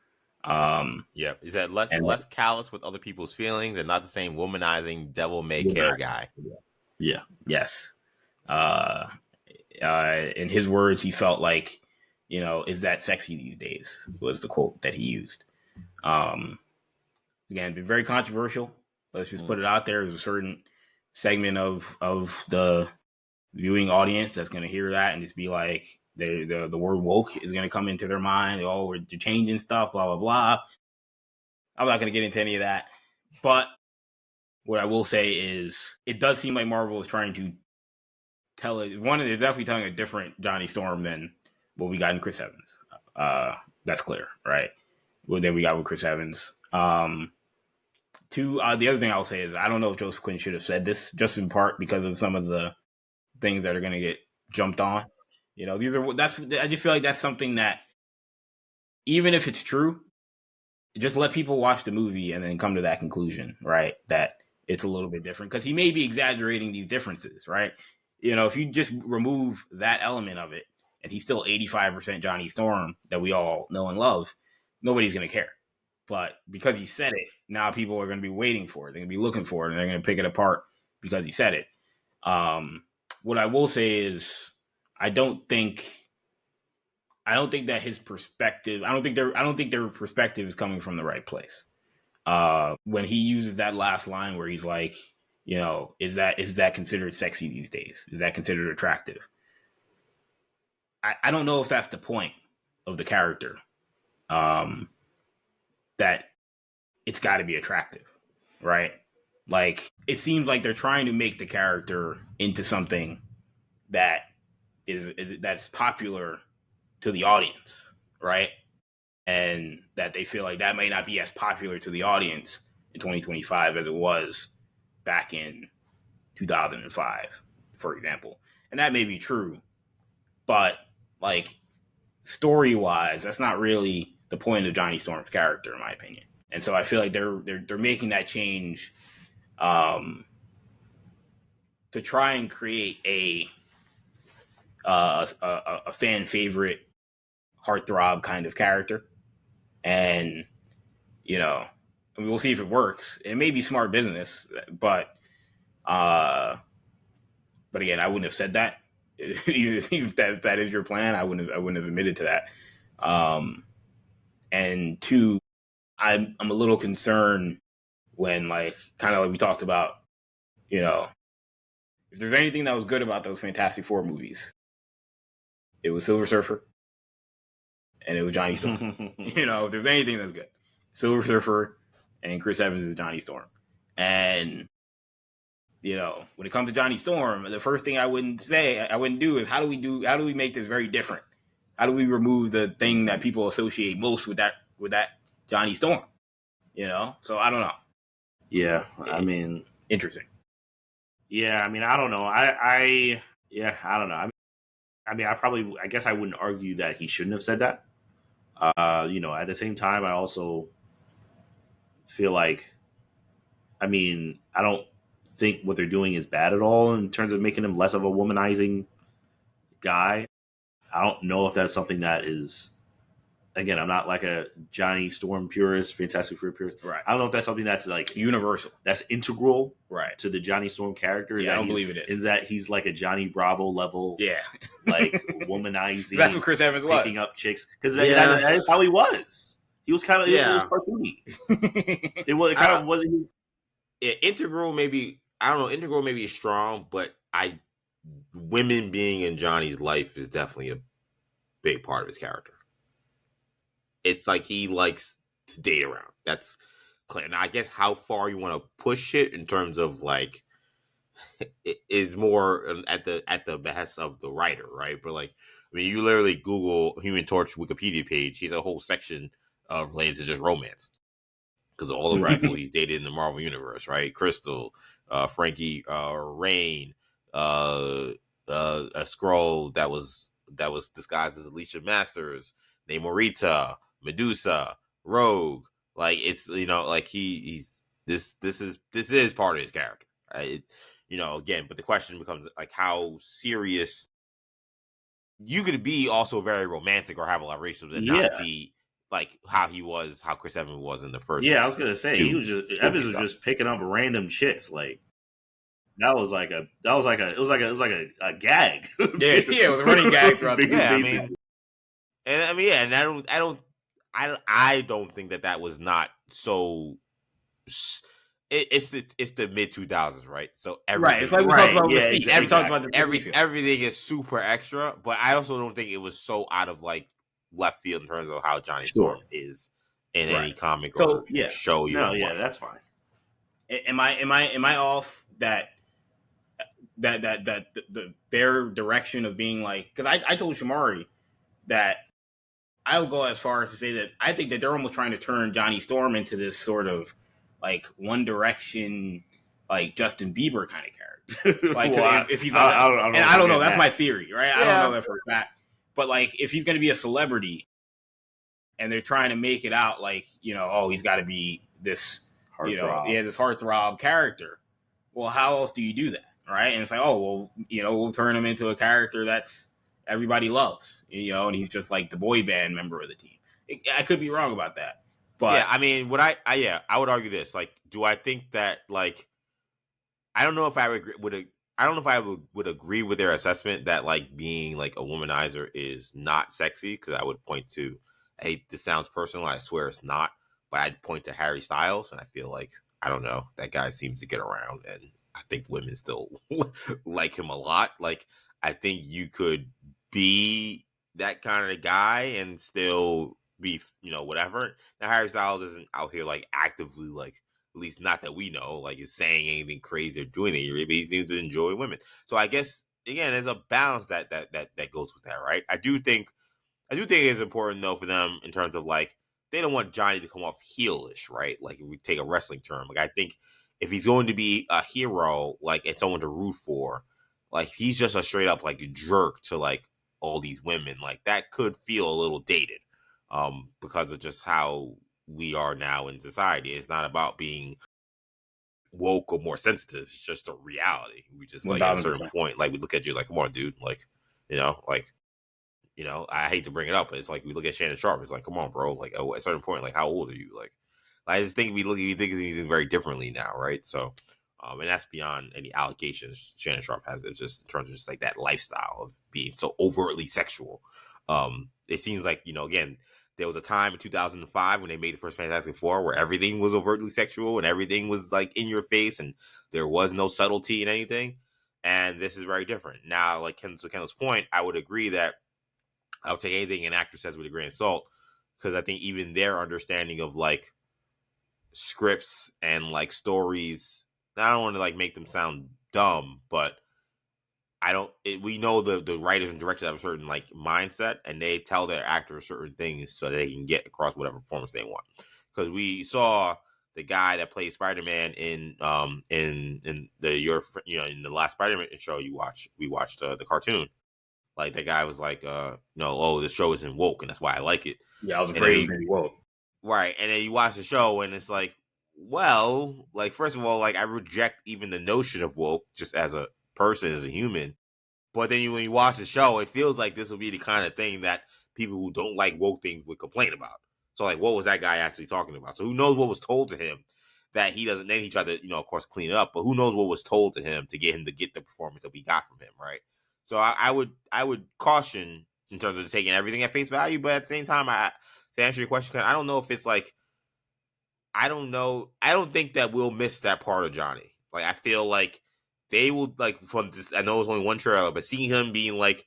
Yeah, is that less callous with other people's feelings and not the same womanizing devil may care guy? Yeah. Yes. In his words, he felt like, you know, is that sexy these days, was the quote that he used. Again, been very controversial. Let's just put it out there. There's a certain segment of the viewing audience that's going to hear that and just be like, the word woke is going to come into their mind. Oh, we're changing stuff, blah, blah, blah. I'm not going to get into any of that. But what I will say is it does seem like Marvel is trying to tell it. One, they're definitely telling a different Johnny Storm than what we got in Chris Evans. That's clear, right? Well, then we got with Chris Evans. Two, the other thing I'll say is I don't know if Joseph Quinn should have said this, just in part because of some of the things that are going to get jumped on. You know, I just feel like that's something that, even if it's true, just let people watch the movie and then come to that conclusion, right? That it's a little bit different, because he may be exaggerating these differences, right? You know, if you just remove that element of it and he's still 85% Johnny Storm that we all know and love, nobody's going to care. But because he said it, now people are going to be waiting for it. They're going to be looking for it, and they're going to pick it apart because he said it. What I will say is, I don't think that his perspective, I don't think their perspective is coming from the right place. When he uses that last line where he's like, you know, is that considered sexy these days? Is that considered attractive? I don't know if that's the point of the character. That it's got to be attractive, right? Like, it seems like they're trying to make the character into something that that's popular to the audience, right? And that they feel like that may not be as popular to the audience in 2025 as it was back in 2005, for example. And that may be true, but like, story-wise, that's not really the point of Johnny Storm's character, in my opinion. And so I feel like they're making that change to try and create a fan favorite, heartthrob kind of character. And, you know, I mean, we'll see if it works. It may be smart business, but again, I wouldn't have said that. If that is your plan, I wouldn't have admitted to that. And two, I'm a little concerned when, like, kind of like we talked about, you know, if there's anything that was good about those Fantastic Four movies, it was Silver Surfer and it was Johnny Storm. You know, if there's anything that's good, Silver Surfer and Chris Evans is Johnny Storm. And, you know, when it comes to Johnny Storm, the first thing I wouldn't do is how do we make this very different? How do we remove the thing that people associate most with that Johnny Storm? You know, so I don't know. Yeah, I mean, interesting. Yeah, I mean, I don't know. I don't know. I guess I wouldn't argue that he shouldn't have said that. At the same time, I also feel like, I mean, I don't think what they're doing is bad at all in terms of making him less of a womanizing guy. I don't know if that's something that is, again, I'm not like a Johnny Storm purist, Fantastic Four purist. Right. I don't know if that's something that's like universal, that's integral, right, to the Johnny Storm character. Yeah, I don't believe it is. Is that he's like a Johnny Bravo level, yeah, like womanizing. That's what Chris Evans was, picking up chicks, because that is how he was. He was kind of it was cartoony. It was kind of wasn't. Integral maybe, I don't know. Integral maybe is strong, but women being in Johnny's life is definitely a big part of his character. It's like he likes to date around. That's clear. Now, I guess how far you want to push it in terms of like it is more at the behest of the writer, right? But like, I mean, you literally Google Human Torch Wikipedia page. He has a whole section related to just romance because of all the people he's dated in the Marvel universe, right? Crystal, Frankie, Rain, a Skrull that was disguised as Alicia Masters, Namorita, Medusa, Rogue. Like, it's, like he's this is part of his character. Again, but the question becomes like how serious you could be, also very romantic or have a lot of relationships and not be like how Chris Evans was in the first. Yeah, I was gonna say Evans was just picking up random chicks. Like it was like a gag. It was a running gag throughout the I don't think that was not so. It's the mid 2000s, right? So it's like we talked about with Steve. Everything is super extra, but I also don't think it was so out of like left field in terms of how Johnny Storm is in any comic or show you. That's fine. Am I off that their direction of being like, because I told Shamari that I would go as far as to say that I think that they're almost trying to turn Johnny Storm into this sort of like One Direction, like Justin Bieber kind of character. Like, if he's on I don't know. That's my theory, right? I don't know that for a fact. But like, if he's going to be a celebrity, and they're trying to make it out like, he's got to be this this heartthrob character. Well, how else do you do that, right? And it's like, we'll turn him into a character that's everybody loves, and he's just like the boy band member of the team. I could be wrong about that. But yeah, I mean, I would argue this. Like, do I think that like I don't know if I would agree with their assessment that like being like a womanizer is not sexy, because I would point to, hey, this sounds personal. I swear it's not, but I'd point to Harry Styles, and I feel like I don't know, that guy seems to get around, and I think women still like him a lot. Like, I think you could be that kind of guy and still be, whatever. Now, Harry Styles isn't out here like actively, like, at least not that we know, like, is saying anything crazy or doing anything, but he seems to enjoy women. So I guess again, there's a balance that goes with that, right? I do think it's important though for them in terms of like they don't want Johnny to come off heelish, right? Like, if we take a wrestling term, like I think if he's going to be a hero, like, and someone to root for, like, he's just a straight up like jerk to like all these women, like that could feel a little dated, because of just how we are now in society. It's not about being woke or more sensitive. It's just a reality. We just like 100%. At a certain point, like we look at you like, come on, dude, like, I hate to bring it up, but it's like we look at Shannon Sharp. It's like, come on, bro. Like, at a certain point, like, how old are you? Like I just think we think of things very differently now, right? So, and that's beyond any allegations Shannon Sharp has. It's just in terms of just like that lifestyle of being so overtly sexual. It seems like, again, there was a time in 2005 when they made the first Fantastic Four where everything was overtly sexual and everything was like in your face and there was no subtlety in anything. And this is very different. Now, like to Kendall's point, I would agree that I would take anything an actor says with a grain of salt, because I think even their understanding of like scripts and like stories, I don't want to like make them sound dumb, but we know the writers and directors have a certain like mindset, and they tell their actors certain things so they can get across whatever performance they want. Because we saw the guy that plays Spider-Man in the last Spider-Man show we watched the cartoon. Like that guy was like, this show isn't woke, and that's why I like it. Yeah, I was afraid it was gonna be woke. Right, and then you watch the show, and it's like, well, like first of all, like I reject even the notion of woke just as a person, as a human. But then when you watch the show, it feels like this will be the kind of thing that people who don't like woke things would complain about. So, like, what was that guy actually talking about? So, who knows what was told to him that he doesn't? Then he tried to, of course, clean it up. But who knows what was told to him to get the performance that we got from him, right? So, I would caution in terms of taking everything at face value. But at the same time, to answer your question, I don't know if it's like, I don't know. I don't think that we'll miss that part of Johnny. Like, I feel like they will, like, from this, I know it's only one trailer, but seeing him being like,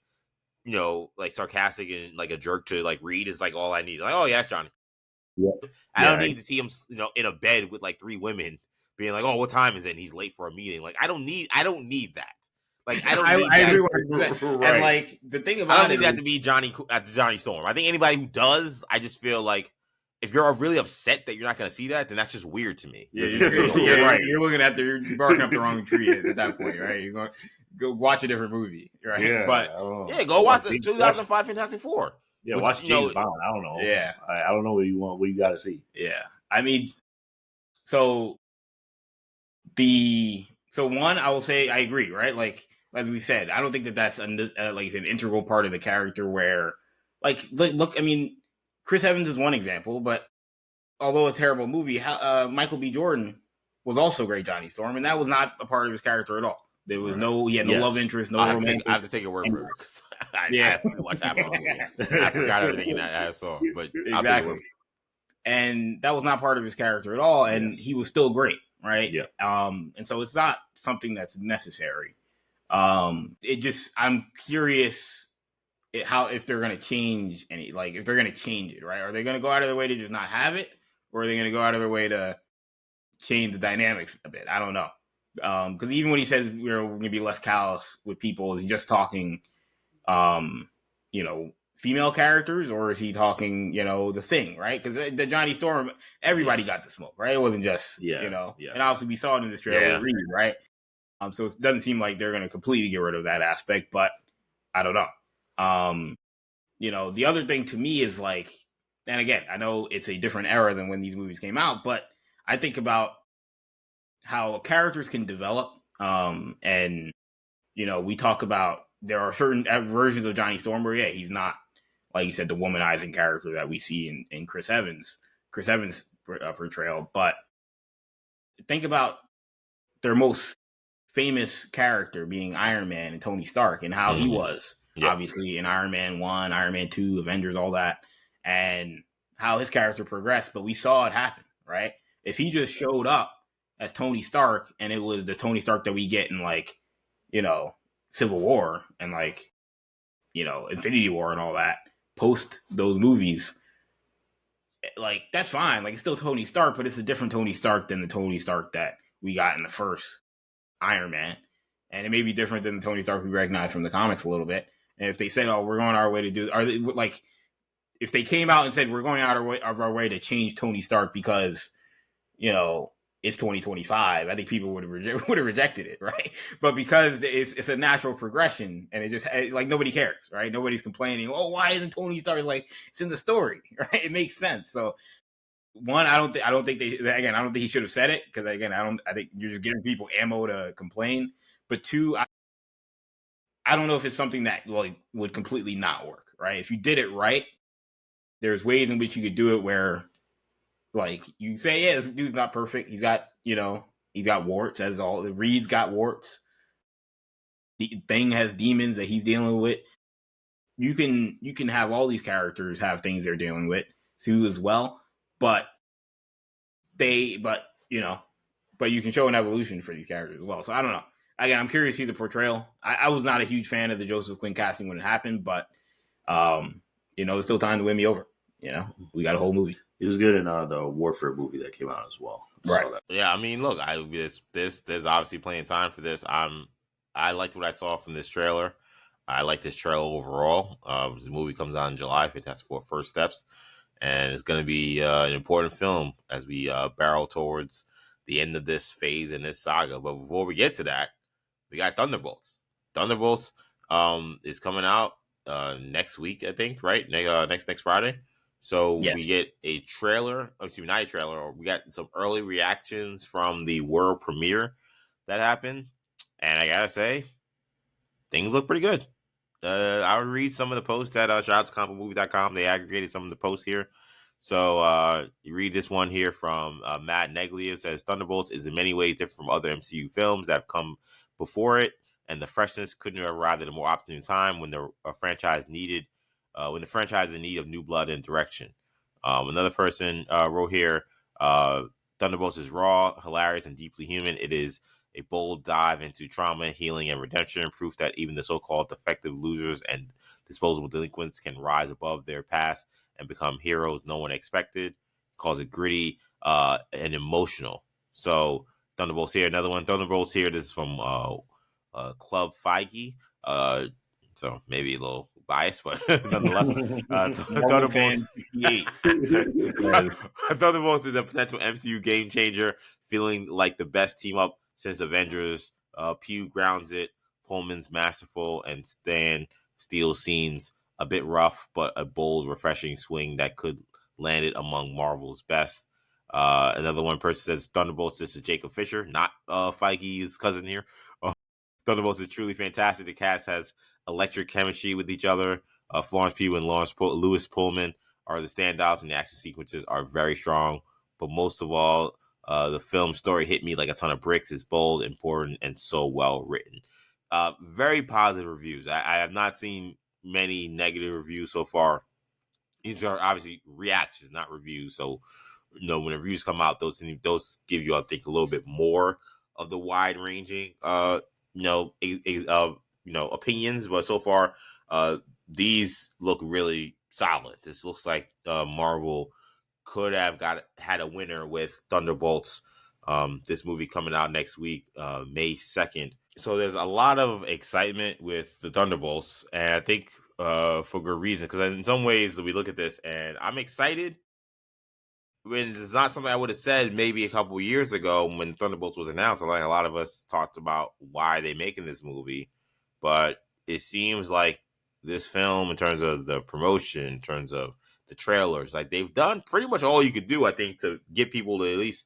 like sarcastic and like a jerk to like Reed is like all I need. Like, oh yeah, that's Johnny. Yeah. I don't need to see him, in a bed with like 3 women being like, oh, what time is it? And he's late for a meeting. Like, I don't need that. Like, I don't need that. Agree with that. And like the thing about I don't need that to be Johnny Storm. I think anybody who does, I just feel like if you're really upset that you're not going to see that, then that's just weird to me. Yeah, you're right. You're looking at you're barking up the wrong tree at that point, right? You're going go watch a different movie, right? Yeah, but go watch the 2005 Fantastic Four. Yeah, watch James Bond. I don't know. Yeah, I don't know what you want. What you got to see. Yeah, I mean, so one, I will say I agree, right? Like as we said, I don't think that's like an integral part of the character. Where, like, look, I mean, Chris Evans is one example, but although a terrible movie, Michael B. Jordan was also great Johnny Storm, and that was not a part of his character at all. There was he had no love interest, no romance. I have to take your word for it. I watched half of the movie. I forgot everything that I saw, but exactly. And that was not part of his character at all, and he was still great, right? Yeah. And so it's not something that's necessary. I'm curious if they're going to change if they're going to change it, right? Are they going to go out of their way to just not have it, or are they going to go out of their way to change the dynamics a bit? I don't know. Because even when he says we're going to be less callous with people, is he just talking, female characters, or is he talking, the Thing, right? Because the Johnny Storm, everybody got to smoke, right? It wasn't just, and obviously we saw it in this trailer, right? So it doesn't seem like they're going to completely get rid of that aspect, but I don't know. The other thing to me is like, and again, I know it's a different era than when these movies came out, but I think about how characters can develop. And, we talk about there are certain versions of Johnny Storm where, he's not, like you said, the womanizing character that we see in Chris Evans' portrayal. But think about their most famous character being Iron Man and Tony Stark, and how he was obviously in Iron Man 1, Iron Man 2, Avengers, all that, and how his character progressed. But we saw it happen, right? If he just showed up as Tony Stark, and it was the Tony Stark that we get in Civil War and Infinity War and all that, post those movies, like that's fine. Like it's still Tony Stark, but it's a different Tony Stark than the Tony Stark that we got in the first Iron Man. And it may be different than the Tony Stark we recognize from the comics a little bit. And if they said, oh, we're going our way to do, if they came out and said, we're going out of our way to change Tony Stark because, it's 2025, I think people would have rejected it, right? But because it's a natural progression, and it just nobody cares, right? Nobody's complaining. Oh, why isn't Tony Stark it's in the story, right? It makes sense. So one, I don't think he should have said it, because I think you're just giving people ammo to complain. But two, I don't know if it's something that would completely not work, right? If you did it right, there's ways in which you could do it where, you say, this dude's not perfect. He's got, he's got warts, as all the Reed's got warts. The Thing has demons that he's dealing with. You can have all these characters have things they're dealing with too as well, but you can show an evolution for these characters as well. So I don't know. Again, I'm curious to see the portrayal. I was not a huge fan of the Joseph Quinn casting when it happened, but there's still time to win me over. We got a whole movie. He was good in the Warfare movie that came out as well. Right. Yeah, I mean, look, there's obviously plenty of time for this. I liked what I saw from this trailer. I like this trailer overall. The movie comes out in July, Fantastic Four First Steps. and it's going to be an important film as we barrel towards the end of this phase in this saga. But before we get to that, we got Thunderbolts. Thunderbolts is coming out next week, I think, right? Next Friday. So we get a trailer, excuse me, not a trailer, or we got some early reactions from the world premiere that happened. And I gotta say, things look pretty good. I'll read some of the posts at shout out to complemovie.com. They aggregated some of the posts here. So you read this one here from Matt Neglia. It says Thunderbolts is in many ways different from other MCU films that have come before it, and the freshness couldn't have arrived at a more opportune time when the franchise is in need of new blood and direction. Another person wrote here, Thunderbolts is raw, hilarious, and deeply human. It is a bold dive into trauma, healing, and redemption, proof that even the so-called defective losers and disposable delinquents can rise above their past and become heroes no one expected. Calls it gritty and emotional. So Thunderbolts here, another one. Thunderbolts here. This is from Club Feige. So maybe a little biased, but nonetheless, Thunderbolts. Thunderbolts is a potential MCU game changer, feeling like the best team up since Avengers. Pugh grounds it. Pullman's masterful, and Stan Steele's scenes a bit rough, but a bold, refreshing swing that could land it among Marvel's best. Another one person says Thunderbolts. This is Jacob Fisher, not Feige's cousin here. Thunderbolts is truly fantastic. The cast has electric chemistry with each other. Florence Pugh and Lewis Pullman are the standouts, and the action sequences are very strong. But most of all, the film story hit me like a ton of bricks. It's bold, important, and so well written. Very positive reviews. I have not seen many negative reviews so far. These are obviously reactions, not reviews. So, when reviews come out, those give you, I think, a little bit more of the wide-ranging, opinions. But so far, these look really solid. This looks like Marvel could have had a winner with Thunderbolts. This movie coming out next week, May 2nd. So there's a lot of excitement with the Thunderbolts, and I think for good reason, because in some ways we look at this and I'm excited when it's not something I would have said maybe a couple years ago when Thunderbolts was announced. Like a lot of us talked about why they making this movie, but it seems like this film, in terms of the promotion, in terms of the trailers, like they've done pretty much all you could do, I think, to get people to at least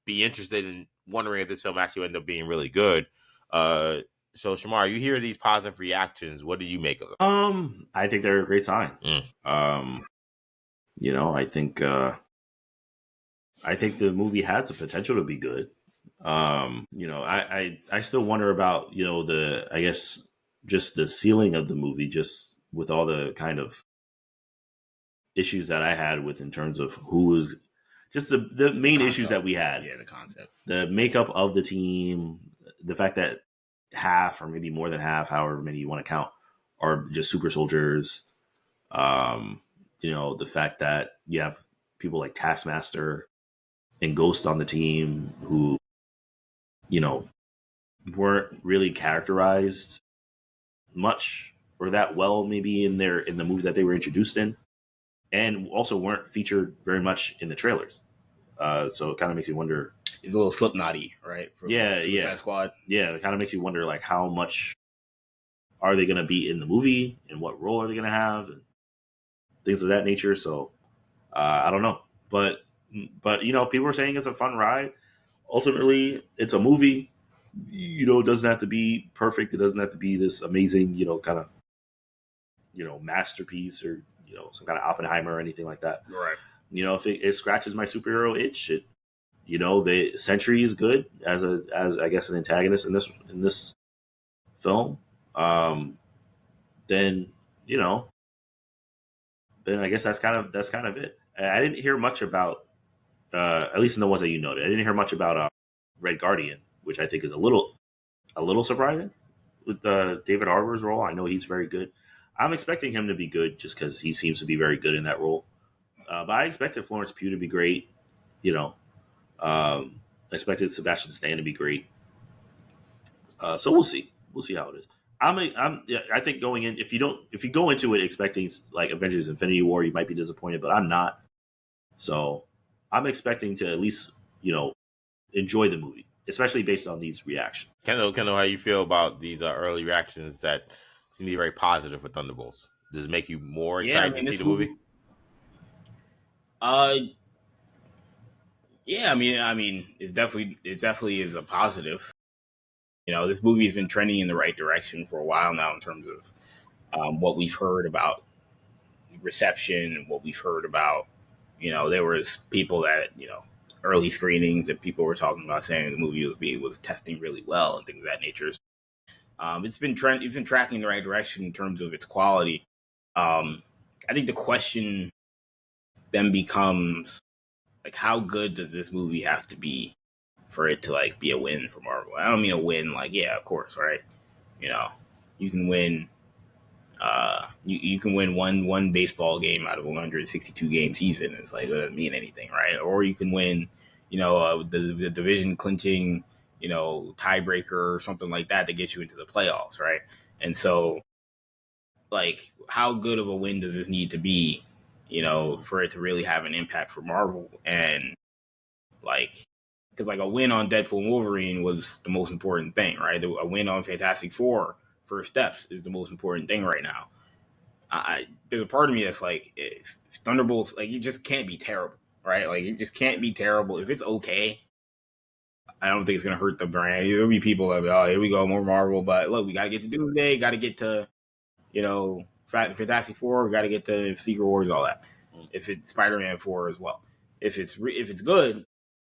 be interested in wondering if this film actually ended up being really good. So Shamar, you hear these positive reactions. What do you make of them? I think they're a great sign. I think the movie has the potential to be good. I still wonder about, I guess just the ceiling of the movie, just with all the kind of issues that I had with in terms of who was just the main issues that we had. Yeah, the concept. The makeup of the team, the fact that half or maybe more than half, however many you want to count, are just super soldiers. The fact that you have people like Taskmaster and Ghost on the team who, weren't really characterized much or that well, maybe in the movies that they were introduced in, and also weren't featured very much in the trailers. So it kind of makes you wonder. It's a little Slipknotty, right? Yeah. Squad. Yeah, it kind of makes you wonder, like, how much are they going to be in the movie, and what role are they going to have, and things of that nature. So I don't know, but people are saying it's a fun ride. Ultimately, it's a movie. It doesn't have to be perfect. It doesn't have to be this amazing, kind of, masterpiece or some kind of Oppenheimer or anything like that. Right. If it scratches my superhero itch, the Sentry is good as I guess an antagonist in this film. Then I guess that's kind of it. I didn't hear much about, at least in the ones that you noted. I didn't hear much about Red Guardian, which I think is a little surprising with David Harbour's role. I know he's very good. I'm expecting him to be good just because he seems to be very good in that role. But I expected Florence Pugh to be great. I expected Sebastian Stan to be great. So we'll see. We'll see how it is. I think going in, if you go into it expecting like Avengers Infinity War, you might be disappointed, but I'm not. So I'm expecting to at least, enjoy the movie, especially based on these reactions. Kendall, how you feel about these early reactions that seem to be very positive for Thunderbolts? Does it make you more excited to see the movie? Yeah, I mean, it definitely is a positive. This movie has been trending in the right direction for a while now in terms of what we've heard about reception and what we've heard about. There was people that early screenings that people were talking about saying the movie was testing really well and things of that nature. It's been tracking in the right direction in terms of its quality. I think the question then becomes like, how good does this movie have to be for it to like be a win for Marvel? I don't mean a win like, yeah, of course, right? You can win. You can win one baseball game out of a 162 game season. It's like, it doesn't mean anything, right? Or you can win, the division clinching, tiebreaker or something like that gets you into the playoffs, right? And so, like, how good of a win does this need to be, for it to really have an impact for Marvel? And like, because like a win on Deadpool and Wolverine was the most important thing, right? A win on Fantastic Four First Steps is the most important thing right now. There's a part of me that's like, if Thunderbolts, like, you just can't be terrible, right? Like, it just can't be terrible. If it's okay, I don't think it's gonna hurt the brand. There'll be people that be, oh, here we go, more Marvel. But look, we gotta get to Doomsday, gotta get to, Fantastic Four, we gotta get to Secret Wars, all that. If it's Spider-Man 4 as well, if it's good,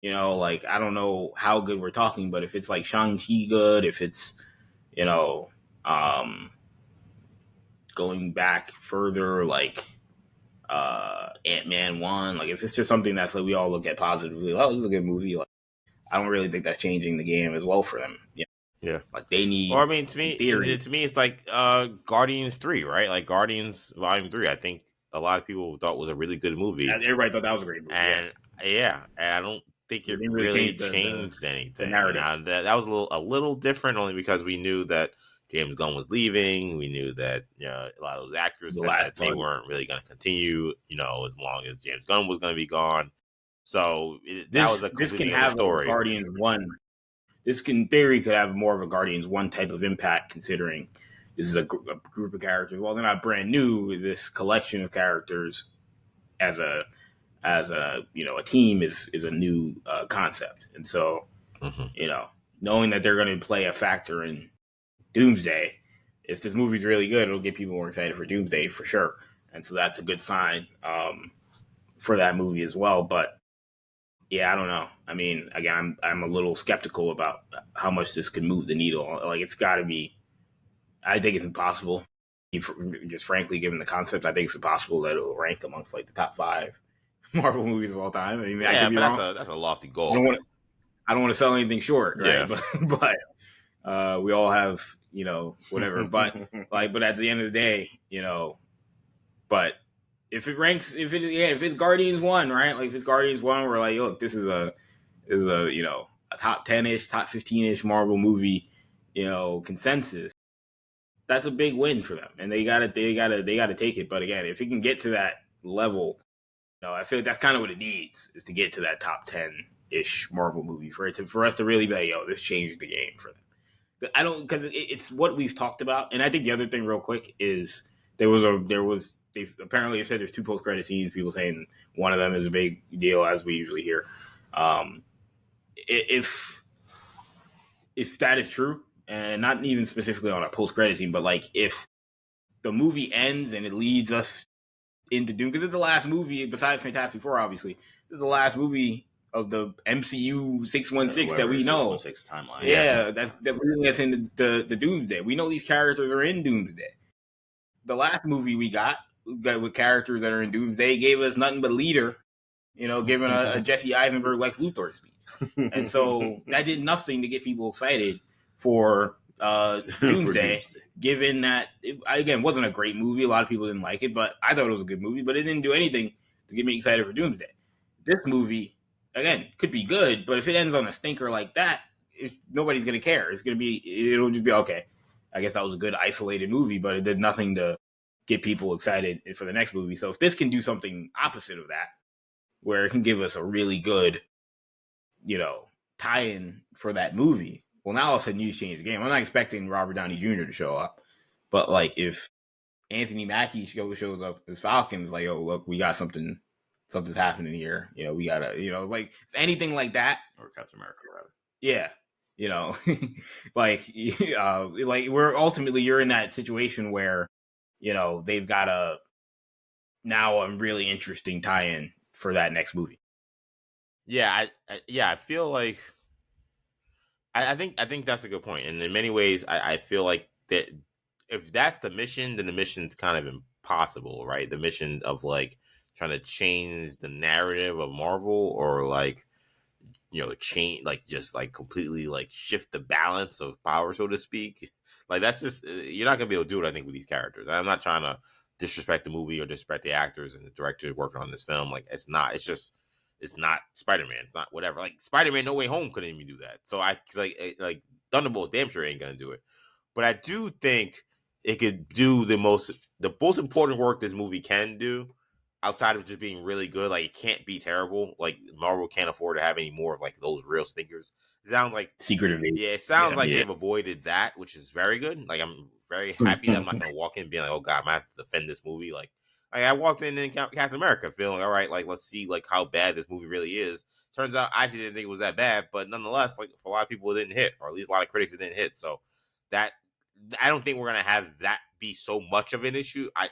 like, I don't know how good we're talking, but if it's like Shang-Chi good, if it's, going back further, like Ant-Man 1, like if it's just something that's like we all look at positively, oh, this is a good movie, like, I don't really think that's changing the game as well for them. Yeah. Like, they need, or I mean, to me it's like Guardians 3, right? Like Guardians Volume 3, I think a lot of people thought was a really good movie. Everybody thought that was a great movie. And and I don't think it really changed anything. That was a little different, only because we knew that James Gunn was leaving. We knew that a lot of those actors said that they weren't really going to continue, as long as James Gunn was going to be gone. So that was a completely different story. Guardians 1. This in theory could have more of a Guardians 1 type of impact, considering this is a group of characters. Well, they're not brand new. This collection of characters as a a team is a new concept, and so knowing that they're going to play a factor in Doomsday, if this movie's really good, it'll get people more excited for Doomsday for sure, and so that's a good sign for that movie as well. But yeah, I don't know. I mean, again, I'm a little skeptical about how much this could move the needle. Like, it's got to be. I think it's impossible. Just frankly, given the concept, I think it's impossible that it'll rank amongst like the top 5 Marvel movies of all time. I mean, yeah, but that's a lofty goal. I don't want to sell anything short, right? Yeah. But we all have, whatever. But but at the end of the day, but if it's Guardians 1, right? Like, if it's Guardians 1, we're like, look, this is a a top 10-ish, top 15-ish Marvel movie, consensus. That's a big win for them, and they gotta take it. But again, if it can get to that level, I feel like that's kind of what it needs, is to get to that top 10-ish Marvel movie for us to really be like, yo, this changed the game for them. I don't, because it's what we've talked about, and I think the other thing, real quick, is they apparently said there's 2 post-credit scenes. People saying one of them is a big deal, as we usually hear. If that is true, and not even specifically on a post-credit scene, but like if the movie ends and it leads us into Doom, because it's the last movie besides Fantastic Four, obviously. This is the last movie of the MCU 616 that we know. 616 timeline. Yeah, that's leading us into the Doomsday. We know these characters are in Doomsday. The last movie we got with characters that are in Doomsday gave us nothing but leader, giving a Jesse Eisenberg Lex Luthor speech. And so that did nothing to get people excited for Doomsday, given that it wasn't a great movie. A lot of people didn't like it, but I thought it was a good movie. But it didn't do anything to get me excited for Doomsday. This movie, again, could be good, but if it ends on a stinker like that, nobody's gonna care. It'll just be okay. I guess that was a good isolated movie, but it did nothing to get people excited for the next movie. So if this can do something opposite of that, where it can give us a really good, tie-in for that movie. Well, now all of a sudden you change the game. I'm not expecting Robert Downey Jr. to show up, but like if Anthony Mackie shows up as Falcon, it's like, oh look, we got something's happening here. We gotta, like anything like that, or Captain America, rather. Yeah, like you're in that situation where they've got a really interesting tie-in for that next movie. Yeah, I feel like I think that's a good point, and in many ways, I feel like that if that's the mission, then the mission's kind of impossible, right? The mission of like trying to change the narrative of Marvel, or like change, like just like completely like shift the balance of power, so to speak. Like that's just you're not gonna be able to do it. I think with these characters, I'm not trying to disrespect the movie or disrespect the actors and the director working on this film. Like it's not. It's not Spider-Man. It's not whatever. Like Spider-Man No Way Home couldn't even do that. So I like Thunderbolts damn sure ain't gonna do it. But I do think it could do the most important work this movie can do outside of just being really good. Like it can't be terrible. Like Marvel can't afford to have any more of like those real stinkers. It sounds like Secret Invasion. Yeah, it sounds like they've avoided that, which is very good. Like I'm very happy that I'm not gonna walk in being like, oh god, I'm gonna have to defend this movie. Like I walked in Captain America feeling all right. Like let's see like how bad this movie really is. Turns out I actually didn't think it was that bad, but nonetheless, like for a lot of people, it didn't hit, or at least a lot of critics, it didn't hit. So that I don't think we're gonna have that be so much of an issue. I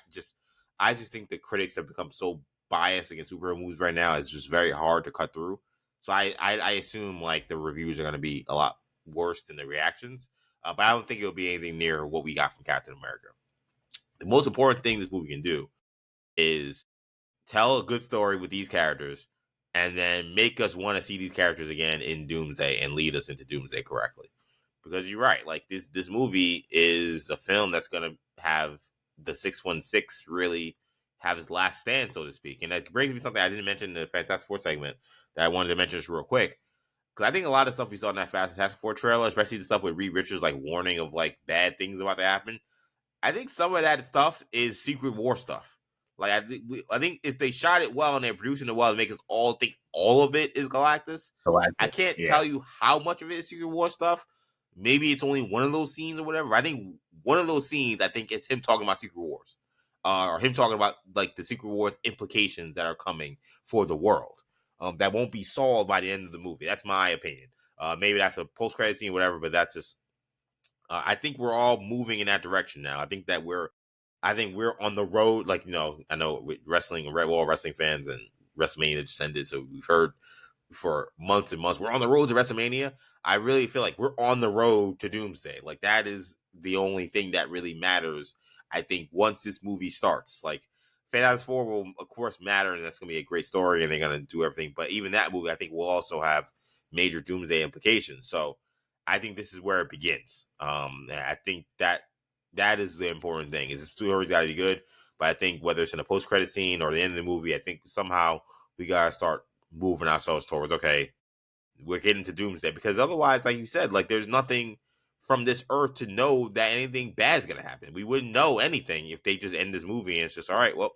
just think the critics have become so biased against superhero movies right now. It's just very hard to cut through. So I assume like the reviews are gonna be a lot worse than the reactions. But I don't think it'll be anything near what we got from Captain America. The most important thing this movie can do is tell a good story with these characters and then make us want to see these characters again in Doomsday and lead us into Doomsday correctly. Because you're right, like this movie is a film that's going to have the 616 really have his last stand, so to speak. And that brings me to something I didn't mention in the Fantastic Four segment that I wanted to mention just real quick. Because I think a lot of stuff we saw in that Fantastic Four trailer, especially the stuff with Reed Richards like warning of like bad things about to happen, I think some of that stuff is Secret War stuff. Like I think if they shot it well and they're producing it well to make us all think all of it is Galactus. I can't tell you how much of it is Secret War stuff. Maybe it's only one of those scenes or whatever. I think one of those scenes, I think it's him talking about Secret Wars, or him talking about like the Secret Wars implications that are coming for the world. That won't be solved by the end of the movie. That's my opinion. Maybe that's a post-credit scene, or whatever. But that's just. I think we're all moving in that direction now. I think we're on the road. Like I know with wrestling, we're all wrestling fans, and WrestleMania just ended, so we've heard for months and months we're on the road to WrestleMania. I really feel like we're on the road to Doomsday. Like that is the only thing that really matters. I think once this movie starts, like Fantastic Four will of course matter, and that's gonna be a great story, and they're gonna do everything. But even that movie, I think, will also have major Doomsday implications. So I think this is where it begins. I think that is the important thing. Is the story's got to be good, but I think whether it's in a post-credit scene or the end of the movie, I think somehow we gotta start moving ourselves towards we're getting to Doomsday, because otherwise, like you said, like there's nothing from this earth to know that anything bad is gonna happen. We wouldn't know anything if they just end this movie and it's just all right. Well,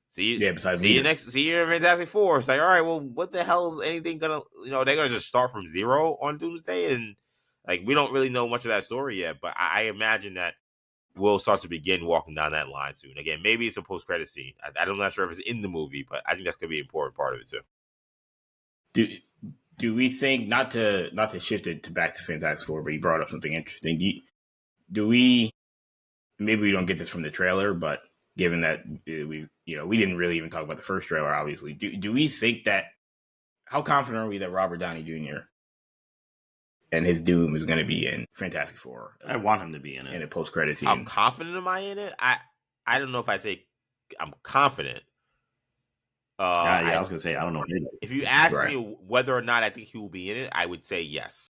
see you in Fantastic Four. It's like all right. Well, what the hell is anything gonna? They're gonna just start from zero on Doomsday, and like we don't really know much of that story yet. But I imagine that we'll start to begin walking down that line soon. Again, maybe it's a post-credit scene. I'm not sure if it's in the movie, but I think that's gonna be an important part of it too. Do we think, not to shift it back to Fantastic Four, but you brought up something interesting. Do we, maybe we don't get this from the trailer, but given that we didn't really even talk about the first trailer, obviously, do we think that, how confident are we that Robert Downey Jr. and his Doom is going to be in Fantastic Four? I want him to be in it. In a post-credit scene. How confident am I in it? I don't know if I say I'm confident. I was gonna say I don't know. If you ask me whether or not I think he will be in it, I would say yes.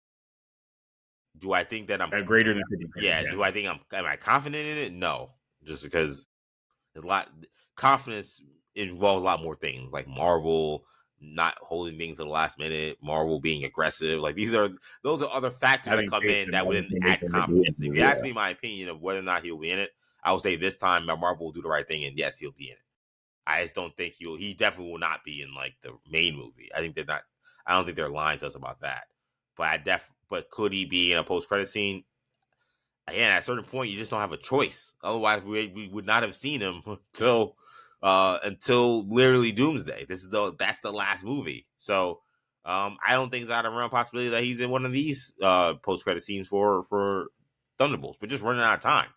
Do I think that I'm greater than 50%? Yeah. Do I think am I confident in it? No, just because confidence involves a lot more things, like Marvel not holding things to the last minute, Marvel being aggressive. Like those are other factors that come in that wouldn't add confidence. If you ask me my opinion of whether or not he'll be in it, I would say this time Marvel will do the right thing, and yes, he'll be in it. I just don't think he definitely will not be in like the main movie. I don't think they're lying to us about that. But could he be in a post credit scene? Again, at a certain point, you just don't have a choice. Otherwise, we would not have seen him until literally Doomsday. That's the last movie. So I don't think it's out of realm possibility that he's in one of these post credit scenes for Thunderbolts. We're just running out of time.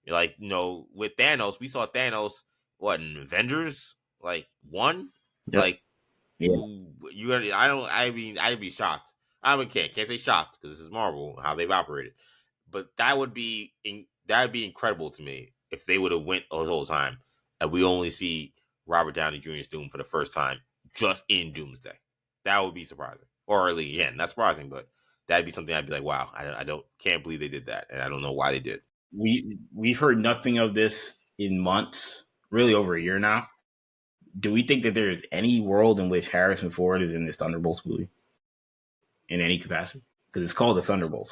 Like, with Thanos, we saw Thanos in Avengers, like one, Yep. like you gonna. I'd be shocked. Can't say shocked because this is Marvel, how they've operated. But that would be incredible to me if they would have went the whole time and we only see Robert Downey Jr.'s Doom for the first time just in Doomsday. That would be surprising, or at least, not surprising, but that'd be something I'd be like, wow, I can't believe they did that, and I don't know why they did. We've heard nothing of this in months, really over a year now. Do we think that there is any world in which Harrison Ford is in this Thunderbolts movie in any capacity? Because it's called the Thunderbolts.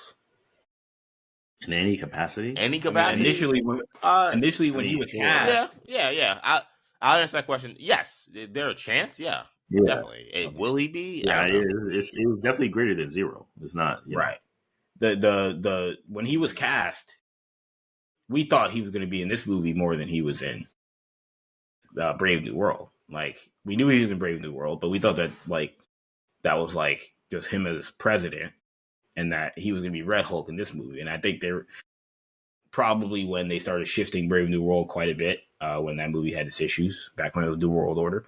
In any capacity? Any capacity? Initially, when he was cast. Yeah. I'll answer that question. Yes. Is there a chance? Yeah. Definitely. Will he be? Yeah, it's definitely greater than zero. It's not. Right. The when he was cast, we thought he was going to be in this movie more than he was in Brave New World. Like, we knew he was in Brave New World, but we thought that that was like just him as president, and that he was going to be Red Hulk in this movie. And I think they're probably when they started shifting Brave New World quite a bit, when that movie had its issues back when it was New World Order,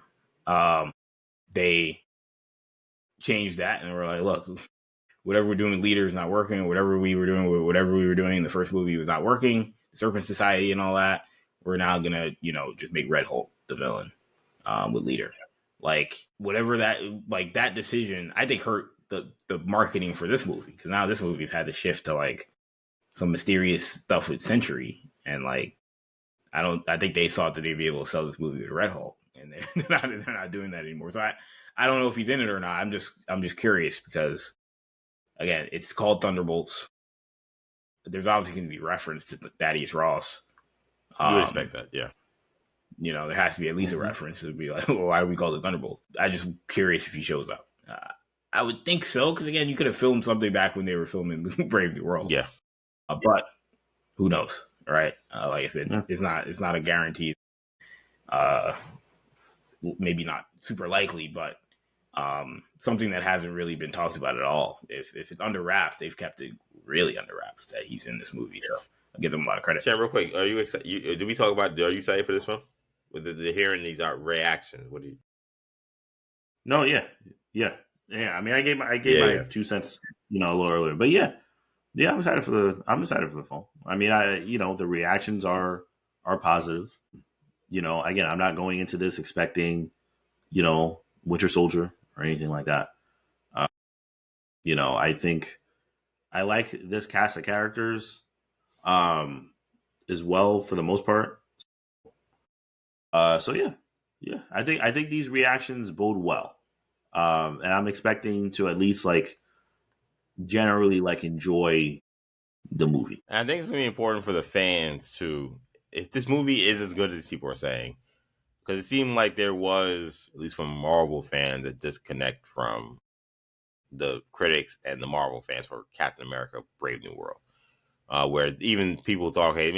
they changed that and were like, look, whatever we're doing with Leader is not working. Whatever we were doing in the first movie was not working. Serpent Society and all that. We're now gonna, just make Red Hulk the villain with Leader. Like, whatever that decision, I think hurt the marketing for this movie, because now this movie's had to shift to like some mysterious stuff with Sentry, and like I think they thought that they'd be able to sell this movie with Red Hulk, and they're not doing that anymore. So I don't know if he's in it or not. I'm just curious because, again, it's called Thunderbolts. There's obviously going to be reference to Thaddeus Ross. You would expect that, yeah. There has to be at least a reference. It would be like, well, why do we call it Thunderbolts? I'm just curious if he shows up. I would think so, because again, you could have filmed something back when they were filming Brave New World. Yeah. But who knows, right? Like I said, it's not a guarantee. Maybe not super likely, but something that hasn't really been talked about at all. If it's under wraps, they've kept it really under wraps that he's in this movie. So I'll give them a lot of credit. Sam, real quick, are you excited? Did we talk about? Are you excited for this one? With the hearing these reactions, what do you? No, yeah. I mean, I gave my 2 cents, a little earlier, but yeah, I'm excited for the film. I mean, the reactions are positive. Again, I'm not going into this expecting, Winter Soldier or anything like that. I think I like this cast of characters, as well for the most part. So yeah, I think these reactions bode well. And I'm expecting to at least generally enjoy the movie. And I think it's gonna be important for the fans too. If this movie is as good as people are saying, because it seemed like there was, at least from Marvel fans, a disconnect from the critics and the Marvel fans for Captain America: Brave New World, where even people thought, hey,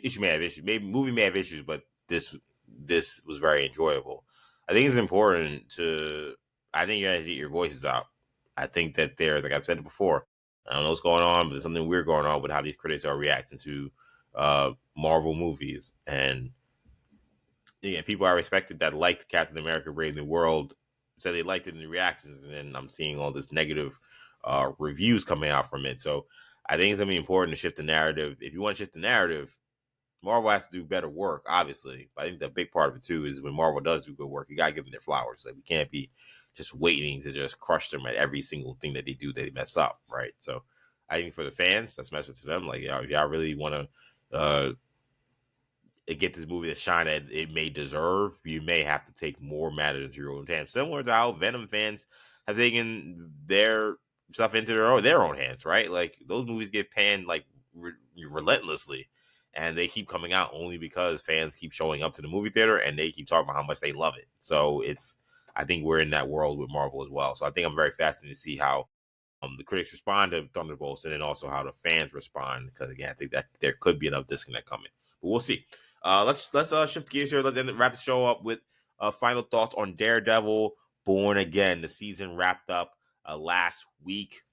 issue may have issues, maybe movie may have issues, but this was very enjoyable. I think it's important to. I think you got to get your voices out. I think that like I've said it before, I don't know what's going on, but there's something weird going on with how these critics are reacting to Marvel movies. And people I respected that liked Captain America: Brave New World said they liked it in the reactions, and then I'm seeing all this negative reviews coming out from it. So I think it's going to be important to shift the narrative. If you want to shift the narrative, Marvel has to do better work, obviously. But I think the big part of it, too, is when Marvel does do good work, you got to give them their flowers. Like, we can't be just waiting to just crush them at every single thing that they do that they mess up, right? So I think for the fans, that's a message to them. Like, if y'all really want to get this movie the shine that it may deserve, you may have to take more matters into your own hands. Similar to how Venom fans have taken their stuff into their own hands, right? Like, those movies get panned, relentlessly. and they keep coming out only because fans keep showing up to the movie theater and they keep talking about how much they love it. So I think we're in that world with Marvel as well. So I think I'm very fascinated to see how the critics respond to Thunderbolts, and then also how the fans respond. Because again, I think that there could be enough disconnect coming, but we'll see. Let's shift gears here. Let's wrap the show up with final thoughts on Daredevil: Born Again. The season wrapped up last week.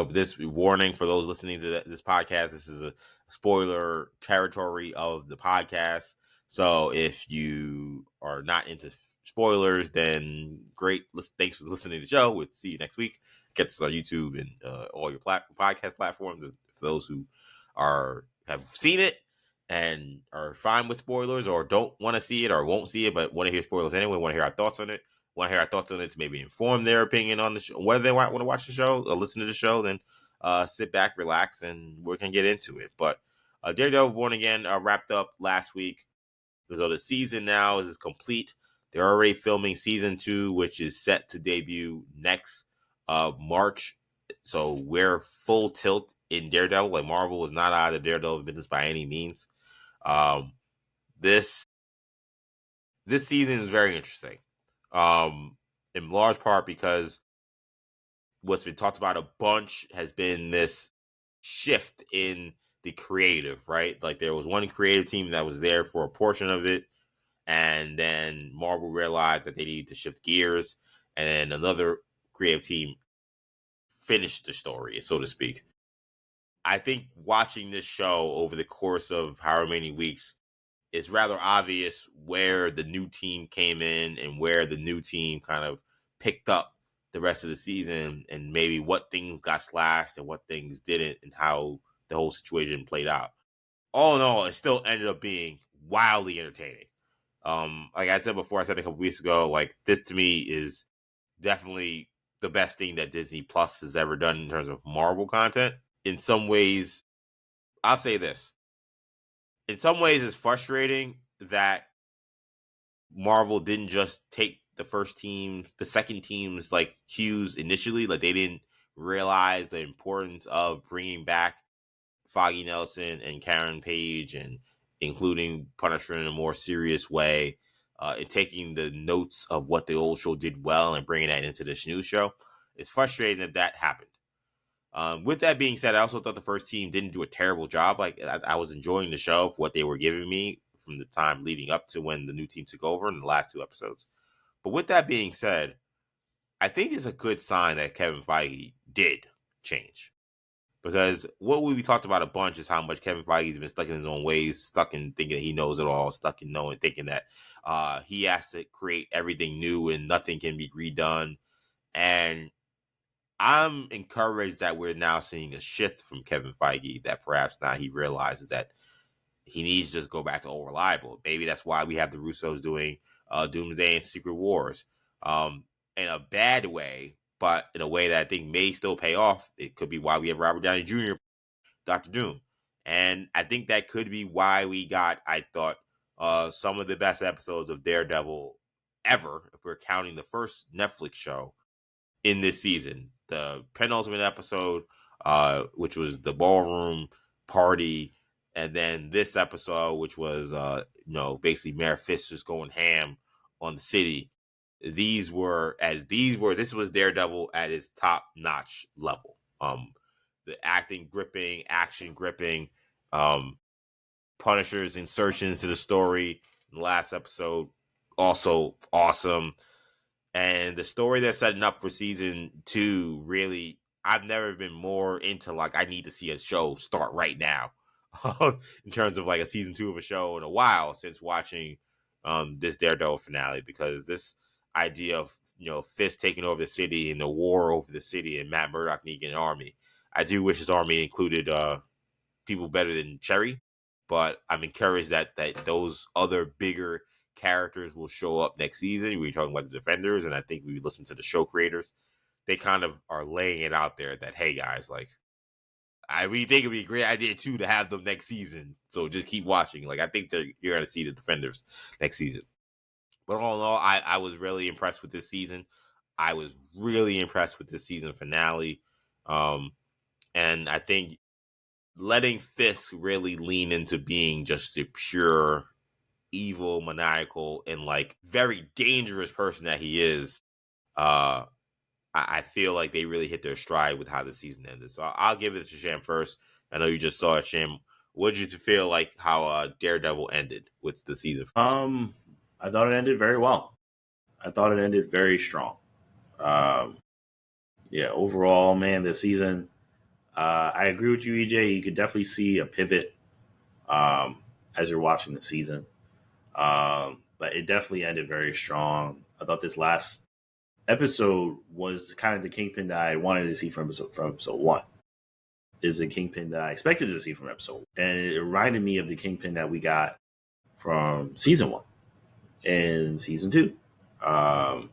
This warning for those listening to this podcast: this is a spoiler territory of the podcast. So if you are not into spoilers, then great. Thanks for listening to the show. We'll see you next week. Catch us on YouTube and all your podcast platforms. For those who have seen it and are fine with spoilers, or don't want to see it, or won't see it, but want to hear spoilers anyway, want to hear our thoughts on it, want to hear our thoughts on it to maybe inform their opinion on the show, whether they want to watch the show or listen to the show, then sit back, relax, and we can get into it. But Daredevil Born Again wrapped up last week. So the season now is complete. They're already filming season 2, which is set to debut next March. So we're full tilt in Daredevil. Like, Marvel is not out of the Daredevil business by any means. This season is very interesting. In large part because what's been talked about a bunch has been this shift in the creative, right? Like, there was one creative team that was there for a portion of it, and then Marvel realized that they needed to shift gears, and then another creative team finished the story, so to speak. I think watching this show over the course of however many weeks, it's rather obvious where the new team came in and where the new team kind of picked up the rest of the season, and maybe what things got slashed and what things didn't, and how the whole situation played out. All in all, it still ended up being wildly entertaining. Like I said before, I said a couple weeks ago, like, this to me is definitely the best thing that Disney Plus has ever done in terms of Marvel content. In some ways, I'll say this. In some ways, it's frustrating that Marvel didn't just take the second team's like cues initially. Like, they didn't realize the importance of bringing back Foggy Nelson and Karen Page, and including Punisher in a more serious way, and taking the notes of what the old show did well and bringing that into this new show. It's frustrating that happened. With that being said, I also thought the first team didn't do a terrible job. Like, I was enjoying the show for what they were giving me from the time leading up to when the new team took over in the last 2 episodes. But with that being said, I think it's a good sign that Kevin Feige did change. Because what we talked about a bunch is how much Kevin Feige's been stuck in his own ways, stuck in thinking he knows it all, stuck in thinking that he has to create everything new and nothing can be redone. And I'm encouraged that we're now seeing a shift from Kevin Feige, that perhaps now he realizes that he needs to just go back to old reliable. Maybe that's why we have the Russos doing Doomsday and Secret Wars in a bad way, but in a way that I think may still pay off. It could be why we have Robert Downey Jr., Dr. Doom. And I think that could be why we got, I thought, some of the best episodes of Daredevil ever, if we're counting the first Netflix show in this season. The penultimate episode, which was the ballroom party, and then this episode, which was basically Mayor Fisk just going ham on the city. This was Daredevil at its top notch level. The acting gripping, action gripping, Punisher's insertion into the story in the last episode also awesome. And the story they're setting up for season 2, really, I've never been more into, like, I need to see a show start right now in terms of like a season 2 of a show in a while, since watching this Daredevil finale, because this idea of Fisk taking over the city and the war over the city and Matt Murdock needing an army. I do wish his army included people better than Cherry, but I'm encouraged that those other bigger characters will show up next season. We were talking about the Defenders, and I think we listen to the show creators. They kind of are laying it out there that, hey guys, like, we think it'd be a great idea too to have them next season. So just keep watching. Like, I think that you're going to see the Defenders next season. But all in all, I was really impressed with this season. I was really impressed with this season finale. And I think letting Fisk really lean into being just a pure evil, maniacal, and like very dangerous person that he is. I feel like they really hit their stride with how the season ended. So I'll give it to Sham first. I know you just saw it, Sham. What did you feel like how Daredevil ended with the season? I thought it ended very well. I thought it ended very strong. Yeah, overall, man, this season, I agree with you, EJ. You could definitely see a pivot as you're watching the season. But it definitely ended very strong. I thought this last episode was kind of the Kingpin that I wanted to see from episode one. Is the Kingpin that I expected to see from episode, and it reminded me of the Kingpin that we got from season one and season two, and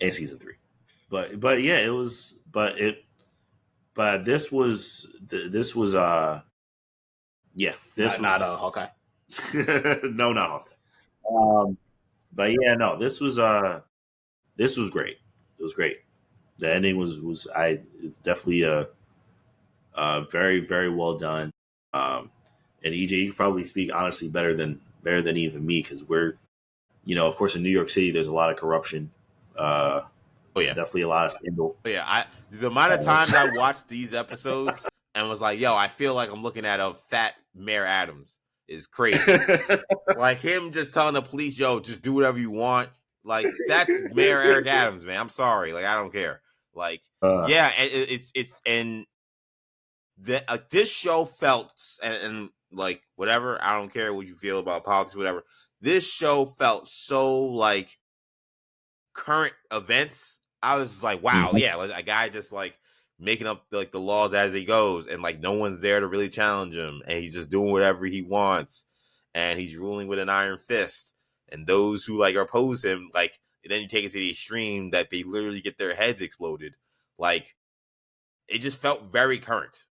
season three. But yeah, it was. But this was yeah, this not a Hawkeye. No, not Hawkeye. But yeah, no, this was great. It was great. The ending it's definitely very, very well done. And EJ, you can probably speak honestly better than even me, because we're, of course, in New York City, there's a lot of corruption. Oh yeah, definitely a lot of scandal. Oh yeah, the amount of times I watched these episodes and was like, "Yo, I feel like I'm looking at a fat Mayor Adams." Is crazy. Like him just telling the police, "Yo, just do whatever you want." Like that's Mayor Eric Adams, man. I'm sorry, like I don't care. Like yeah, and it's and this show felt and like whatever. I don't care what you feel about politics, whatever. This show felt so like current events. I was just like, wow, yeah, like a guy just like making up like the laws as he goes, and like no one's there to really challenge him, and he's just doing whatever he wants, and he's ruling with an iron fist. And those who like oppose him, like then you take it to the extreme that they literally get their heads exploded. Like it just felt very current.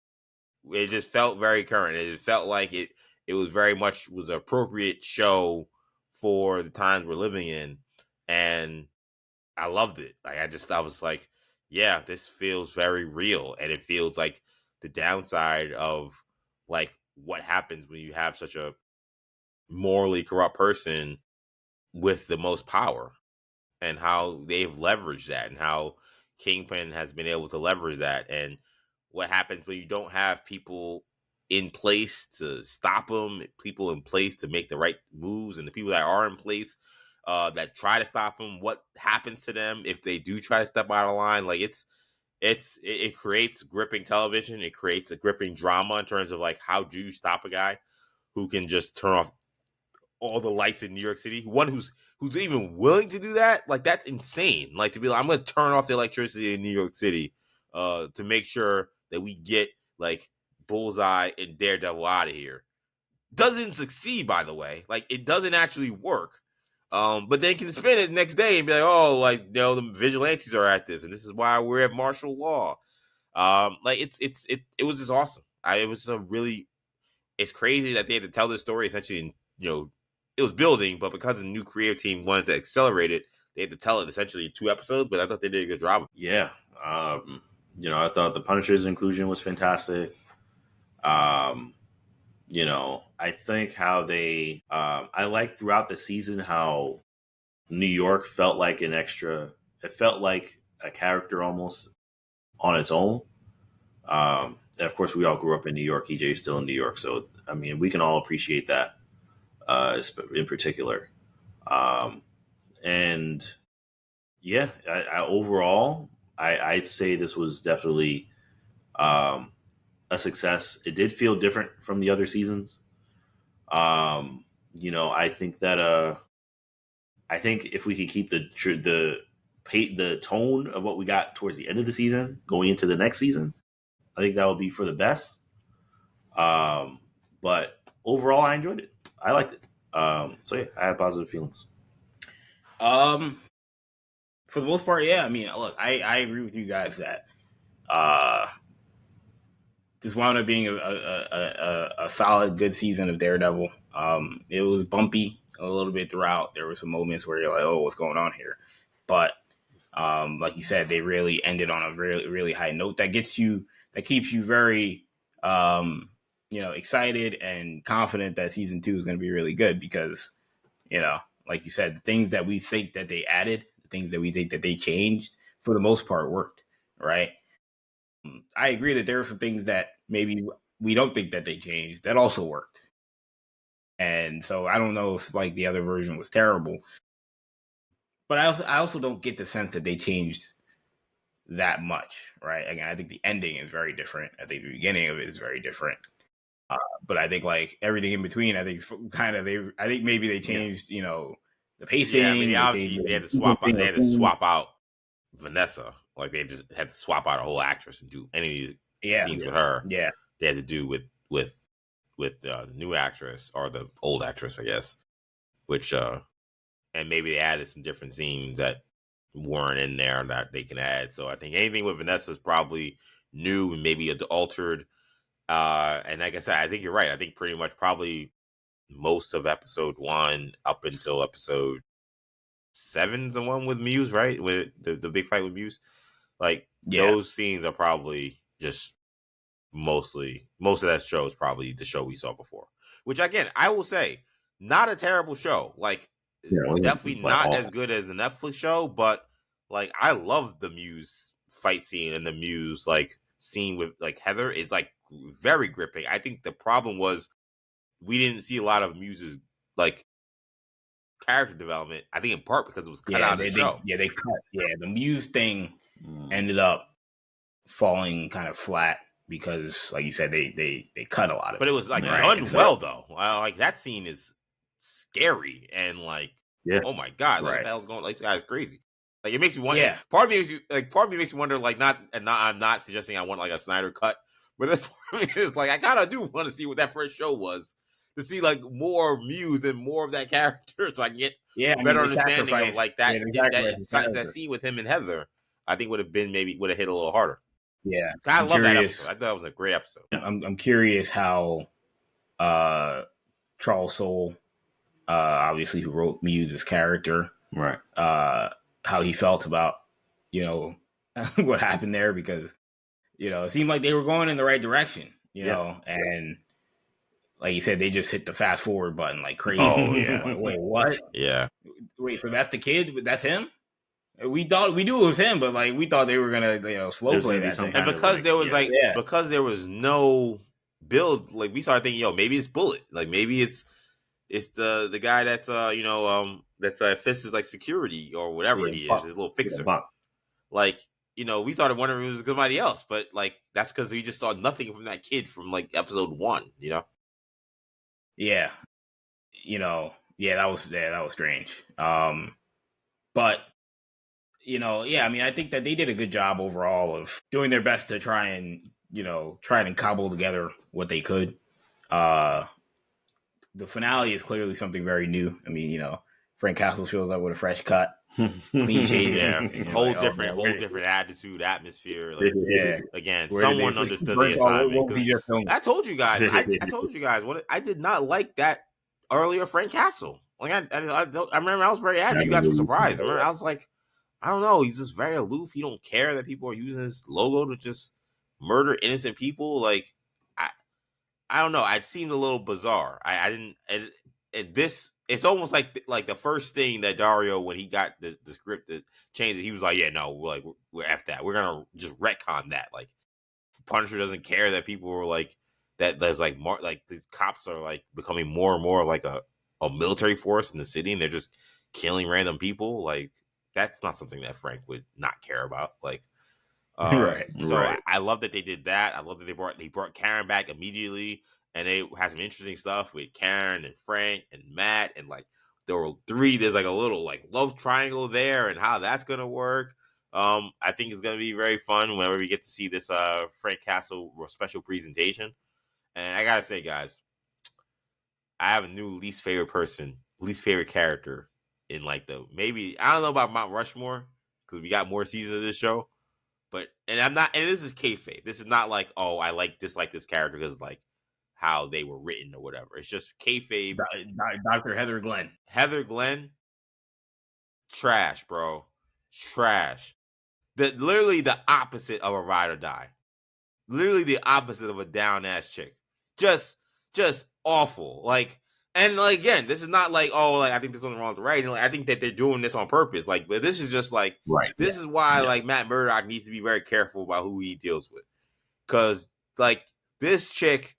It just felt very current. It felt like it was very much was an appropriate show for the times we're living in, and I loved it. Like I was like, yeah, this feels very real, and it feels like the downside of like what happens when you have such a morally corrupt person with the most power, and how they've leveraged that, and how Kingpin has been able to leverage that, and what happens when you don't have people in place to stop them, people in place to make the right moves, and the people that are in place that try to stop them, what happens to them if they do try to step out of line. Like it creates gripping television. It creates a gripping drama in terms of like how do you stop a guy who can just turn off all the lights in New York City. One who's even willing to do that, like that's insane. Like to be like, I'm gonna turn off the electricity in New York City to make sure that we get like Bullseye and Daredevil out of here. Doesn't succeed, by the way. Like it doesn't actually work. But they can spin it next day and be like, oh, like the vigilantes are at this, and this is why we're at martial law. Like it was just awesome. It was a really, it's crazy that they had to tell this story essentially in, it was building, but because the new creative team wanted to accelerate it, they had to tell it essentially in 2 episodes. But I thought they did a good job. Yeah, I thought the Punisher's inclusion was fantastic. I think how they, I liked throughout the season how New York felt like an extra. It felt like a character almost on its own. And of course, we all grew up in New York. EJ is still in New York, so I mean, we can all appreciate that in particular. And yeah, overall, I'd say this was definitely a success. It did feel different from the other seasons. I think that I think if we could keep the tone of what we got towards the end of the season going into the next season, I think that would be for the best. But overall, I enjoyed it. I liked it. So yeah, I had positive feelings. For the most part, yeah. I mean, look, I agree with you guys that this wound up being a solid, good season of Daredevil. It was bumpy a little bit throughout. There were some moments where you're like, oh, what's going on here? But like you said, they really ended on a really, really high note that keeps you very excited and confident that season 2 is going to be really good because, like you said, the things that we think that they added, the things that we think that they changed, for the most part, worked, right? I agree that there are some things that maybe we don't think that they changed that also worked. And so I don't know if like the other version was terrible, but I also don't get the sense that they changed that much, right? Again, I think the ending is very different. I think the beginning of it is very different. But I think like everything in between, I think kind of I think maybe they changed, the pacing. Yeah, I mean, obviously they had to swap out. They had to swap out Vanessa. Like they just had to swap out a whole actress and do any scenes with her. Yeah, they had to do with the new actress or the old actress, I guess. Which and maybe they added some different scenes that weren't in there that they can add. So I think anything with Vanessa is probably new and maybe altered. And like I said, I think you're right. I think pretty much probably most of episode 1 up until episode 7's the one with Muse, right? With the big fight with Muse. Like those scenes are probably just most of that show is probably the show we saw before. Which again, I will say, not a terrible show. Like definitely not as good as the Netflix show, but like I love the Muse fight scene and the Muse like scene with like Heather is like very gripping. I think the problem was we didn't see a lot of Muse's like character development. I think in part because it was cut out of the show. They cut. Yeah, the Muse thing ended up falling kind of flat because, like you said, they cut a lot of it. But it was like done well though. Like that scene is scary and like oh my god, like what the hell's going? Like this guy's crazy. Like it makes me wonder. Yeah. Part of me makes me wonder. Like I'm not suggesting I want like a Snyder cut, but then part of me is like I kind of do want to see what that first show was to see like more of Muse and more of that character, so I can get a better understanding of like that that scene with him and Heather. I think would have hit a little harder. Yeah, I love that episode. I thought it was a great episode. I'm curious how Charles Soule, obviously who wrote Muse's character, right? How he felt about what happened there because it seemed like they were going in the right direction, you know, and like you said, they just hit the fast forward button like crazy. Oh yeah, wait, what? Yeah, wait, so that's the kid? That's him? We knew it was him, but like we thought they were gonna slow play that thing. And because there was because there was no build, like we started thinking, maybe it's Bullet, like maybe it's the guy that's that's Fist is like security or whatever he is, his little fixer. Like we started wondering if it was somebody else, but like that's because we just saw nothing from that kid from like episode 1. Yeah, that was strange. But. I mean, I think that they did a good job overall of doing their best to try and cobble together what they could. The finale is clearly something very new. I mean, Frank Castle shows up with a fresh cut, clean shaven, whole different attitude, atmosphere. Like, again, someone understood the assignment. I told you guys. I told you guys what I did not like that earlier Frank Castle. Like I remember I was very adamant. You guys were surprised. I remember I was like. I don't know. He's just very aloof. He don't care that people are using his logo to just murder innocent people. Like, I don't know. It seemed a little bizarre. I didn't. And this, it's almost like the first thing that Dario, when he got the script that changed it, he was like, "Yeah, no, we're F that. We're gonna just retcon that. Like, Punisher doesn't care that people were like that. There's like more like these cops are like becoming more and more like a military force in the city, and they're just killing random people. Like." That's not something that Frank would not care about. Like, right. So right. I love that they did that. I love that they brought Karen back immediately, and they had some interesting stuff with Karen and Frank and Matt, and like there were 3. There's like a little like love triangle there, and how that's gonna work. I think it's gonna be very fun whenever we get to see this Frank Castle special presentation. And I gotta say, guys, I have a new least favorite character. In like maybe I don't know about Mount Rushmore because we got more seasons of this show, but and this is kayfabe. This is not like I dislike this character because like how they were written or whatever. It's just kayfabe. Dr. Heather Glenn. Heather Glenn, trash, bro, trash. Literally the opposite of a ride or die. Literally the opposite of a down ass chick. just awful. Like, and like again, this is not like, oh, like I think this is wrong with the writing. Like, I think that they're doing this on purpose. Like, but this is just like, this is why like Matt Murdock needs to be very careful about who he deals with, because like this chick,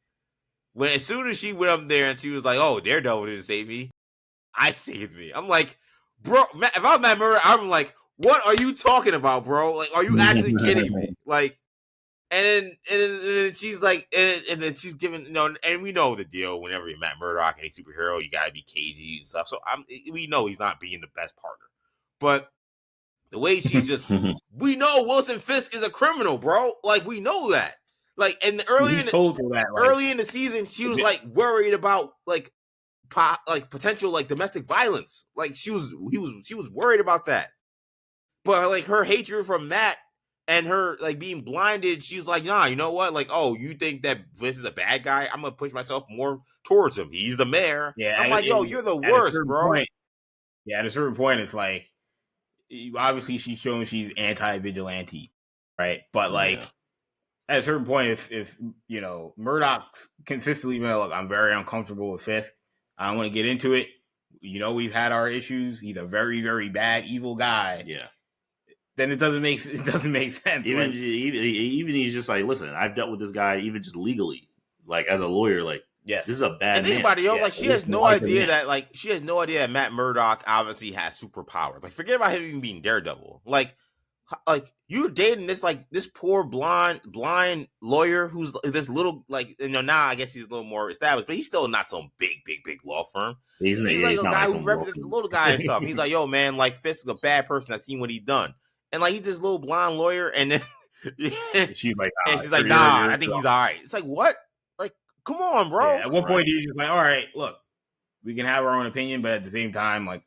when as soon as she went up there and she was like, oh, Daredevil didn't save me, I saved me. I'm like, bro, if I'm Matt Murdock, I'm like, what are you talking about, bro? Like, are you actually kidding me? Like. And then she's like, and then she's giving, and we know the deal. Whenever you're Matt Murdock and a superhero, you gotta be cagey and stuff. So we know he's not being the best partner, but the way she just, we know Wilson Fisk is a criminal, bro. Like we know that. Like, and early in the season, she was like worried about like potential like domestic violence. Like she was worried about that. But like her hatred for Matt. And her like being blinded, she's like, nah, you know what? Like, oh, you think that this is a bad guy? I'm gonna push myself more towards him. He's the mayor. Yeah, I'm like, yo, you're the worst, bro. At a certain point, it's like, obviously she's showing she's anti-vigilante, right? But like, at a certain point, if Murdoch consistently been like, I'm very uncomfortable with Fisk. I don't want to get into it. We've had our issues. He's a very, very bad, evil guy. Yeah. Then it doesn't make sense. Even he's just like, listen, I've dealt with this guy even just legally, like as a lawyer, like this is a bad. And think about it, yo, like she has no idea that Matt Murdock obviously has superpowers. Like forget about him even being Daredevil. Like you're dating this poor blind lawyer who's this little now I guess he's a little more established, but he's still not some big law firm. He's like a guy who represents the little guy and stuff. He's like, yo, man, like Fisk is a bad person. I've seen what he's done. And like he's this little blonde lawyer, and then she's like, nah, I think he's all right. It's like, what? Like, come on, bro. Yeah, at one point, he's just like, all right, look, we can have our own opinion, but at the same time, like,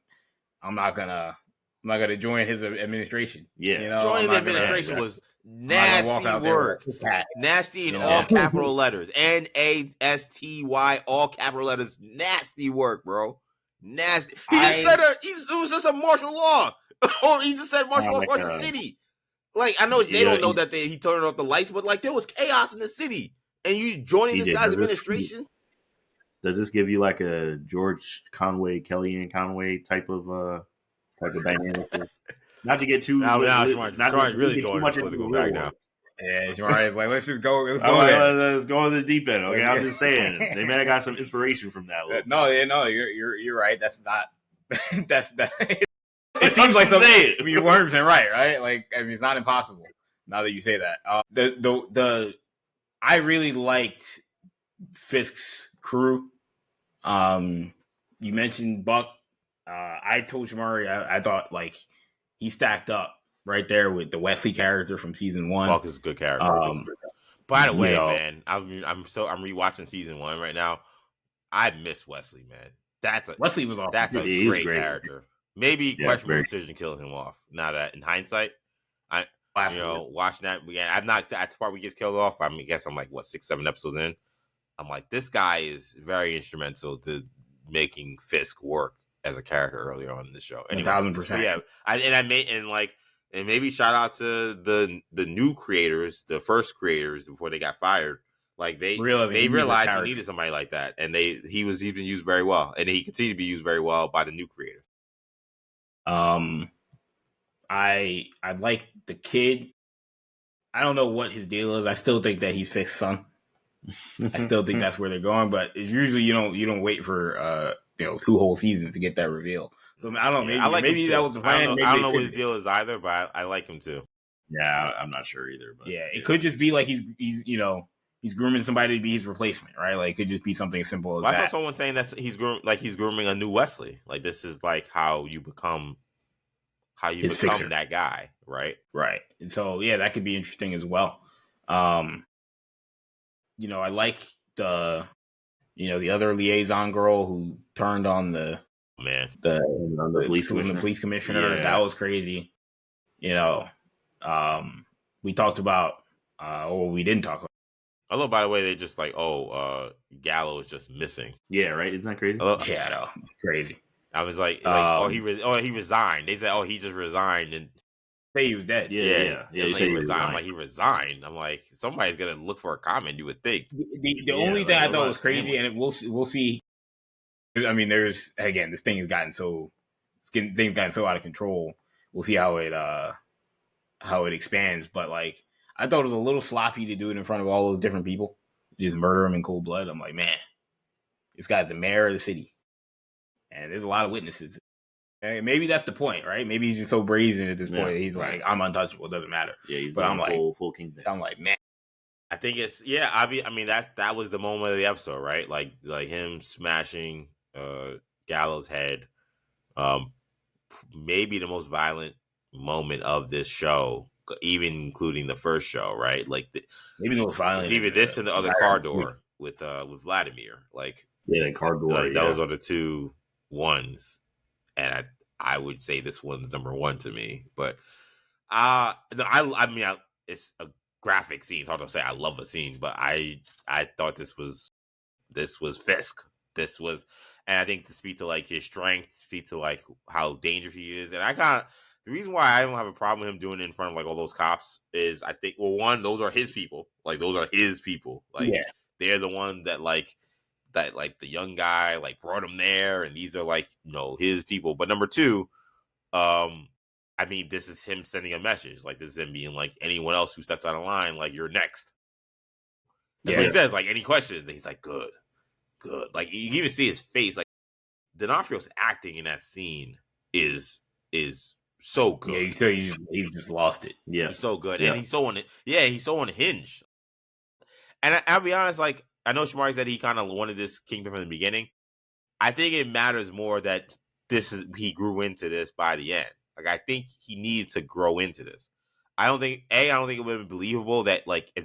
I'm not gonna join his administration. Yeah, joining the administration was nasty work, nasty in all capital letters, NASTY, all capital letters, nasty work, bro, nasty. It was just a martial law. Oh, he just said martial law across the city. Like, I know they don't know that he turned off the lights, but like there was chaos in the city, and you joining this guy's administration. Does this give you like a George Conway, Kellyanne Conway type of dynamic? Not to get too really going much political back now. Yeah, Shamari's like, let's just go. Let's go on the deep end. Okay, I'm just saying they may have got some inspiration from that. No, you're right. That's not. That's that. It seems like something. I mean, you're 100% right? Like, I mean, it's not impossible. Now that you say that, I really liked Fisk's crew. You mentioned Buck. I told Shamari I thought like he stacked up right there with the Wesley character from season 1. Buck is a good character. By the way, man, I'm rewatching season 1 right now. I miss Wesley, man. Wesley was awesome. That's a great character. Maybe questionable decision killing him off. Now that in hindsight, watching that again, I'm not that's the part we gets killed off. I guess I'm like 6-7 episodes in. I'm like, this guy is very instrumental to making Fisk work as a character earlier on in the show. Anyway, 1,000%. Yeah, and maybe shout out to the new creators, the first creators before they got fired. Like they realized he needed somebody like that, and he's been used very well, and he continued to be used very well by the new creators. I like the kid. I don't know what his deal is. I still think that he's Fisk's son. I still think that's where they're going, but it's usually you don't wait for 2 whole seasons to get that reveal. So I don't know. Maybe that was the plan. I don't know what his deal is either, but I like him too. Yeah, I'm not sure either. But yeah, it could just be like he's grooming somebody to be his replacement, right? like it could just be something as simple as that. I saw someone saying that he's grooming a new Wesley. Like this is like how you become that guy, right? Right. And so yeah, that could be interesting as well. I like the other liaison girl who turned on the police commissioner. Yeah. That was crazy. We talked about we didn't talk about. Although, by the way, they just like, Gallo is just missing. Yeah, right. Isn't that crazy? Yeah, I know. It's crazy. I was like, he resigned. They said, he just resigned, and say he was dead. Yeah. Like He resigned. I'm like, he resigned. I'm like, somebody's gonna look for a comment. You would think. The only thing I thought was crazy, and we'll see. I mean, there's again, this thing has gotten so out of control. We'll see how it expands. But like, I thought it was a little sloppy to do it in front of all those different people, just murder him in cold blood. I'm like, man, this guy's the mayor of the city, and there's a lot of witnesses. And maybe that's the point, right? Maybe he's just so brazen at this point. He's like, I'm untouchable. It doesn't matter. Yeah, he's full kingdom. I'm like, man. I think it's I mean that was the moment of the episode, right? Like him smashing Gallows' head. Maybe the most violent moment of this show, even including the first show, right? Like maybe the most violent. It's either this and the other car door with Vladimir. Like the car door. Like those are the two ones, and I would say this one's number one to me. But I mean it's a graphic scene. It's hard to say I love a scene, but I thought this was Fisk. This was, and I think to speak to like his strength, speak to like how dangerous he is, and the reason why I don't have a problem with him doing it in front of like all those cops is I think, well, one, those are his people. Like those are his people. Like they're the one that like the young guy like brought him there, and these are like his people. But number two, I mean, this is him sending a message. Like this is him being like, anyone else who steps out of line, like you're next. That's what he says. Like any questions, and he's like, good. Like you even see his face. Like D'Onofrio's acting in that scene is so good. Yeah, you tell he's just lost it. Yeah, he's so good, and he's so unhinged. And I'll be honest, like I know Shamari said he kind of wanted this kingdom from the beginning. I think it matters more that he grew into this by the end. Like I think he needed to grow into this. I don't think it would have been believable that like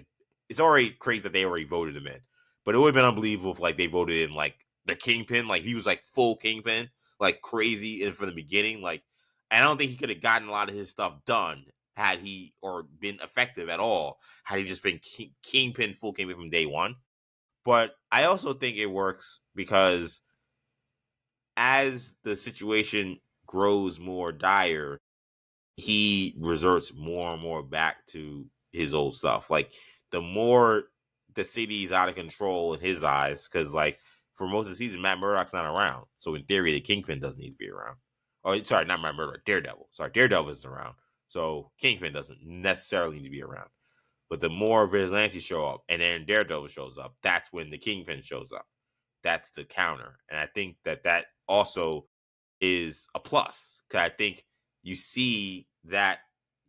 it's already crazy that they already voted him in. But it would have been unbelievable if like they voted in like the Kingpin, like he was like full Kingpin, like crazy and from the beginning. Like I don't think he could have gotten a lot of his stuff done had he or been effective at all had he just been Kingpin, full Kingpin from day one. But I also think it works because as the situation grows more dire, he resorts more and more back to his old stuff. Like the more the city's out of control in his eyes, because like for most of the season, Matt Murdock's not around. So in theory, the Kingpin doesn't need to be around. Oh, sorry, not Matt Murdock, Daredevil. Sorry, Daredevil isn't around. So Kingpin doesn't necessarily need to be around. But the more vigilantes show up and then Daredevil shows up, that's when the Kingpin shows up. That's the counter. And I think that also is a plus. Because I think you see that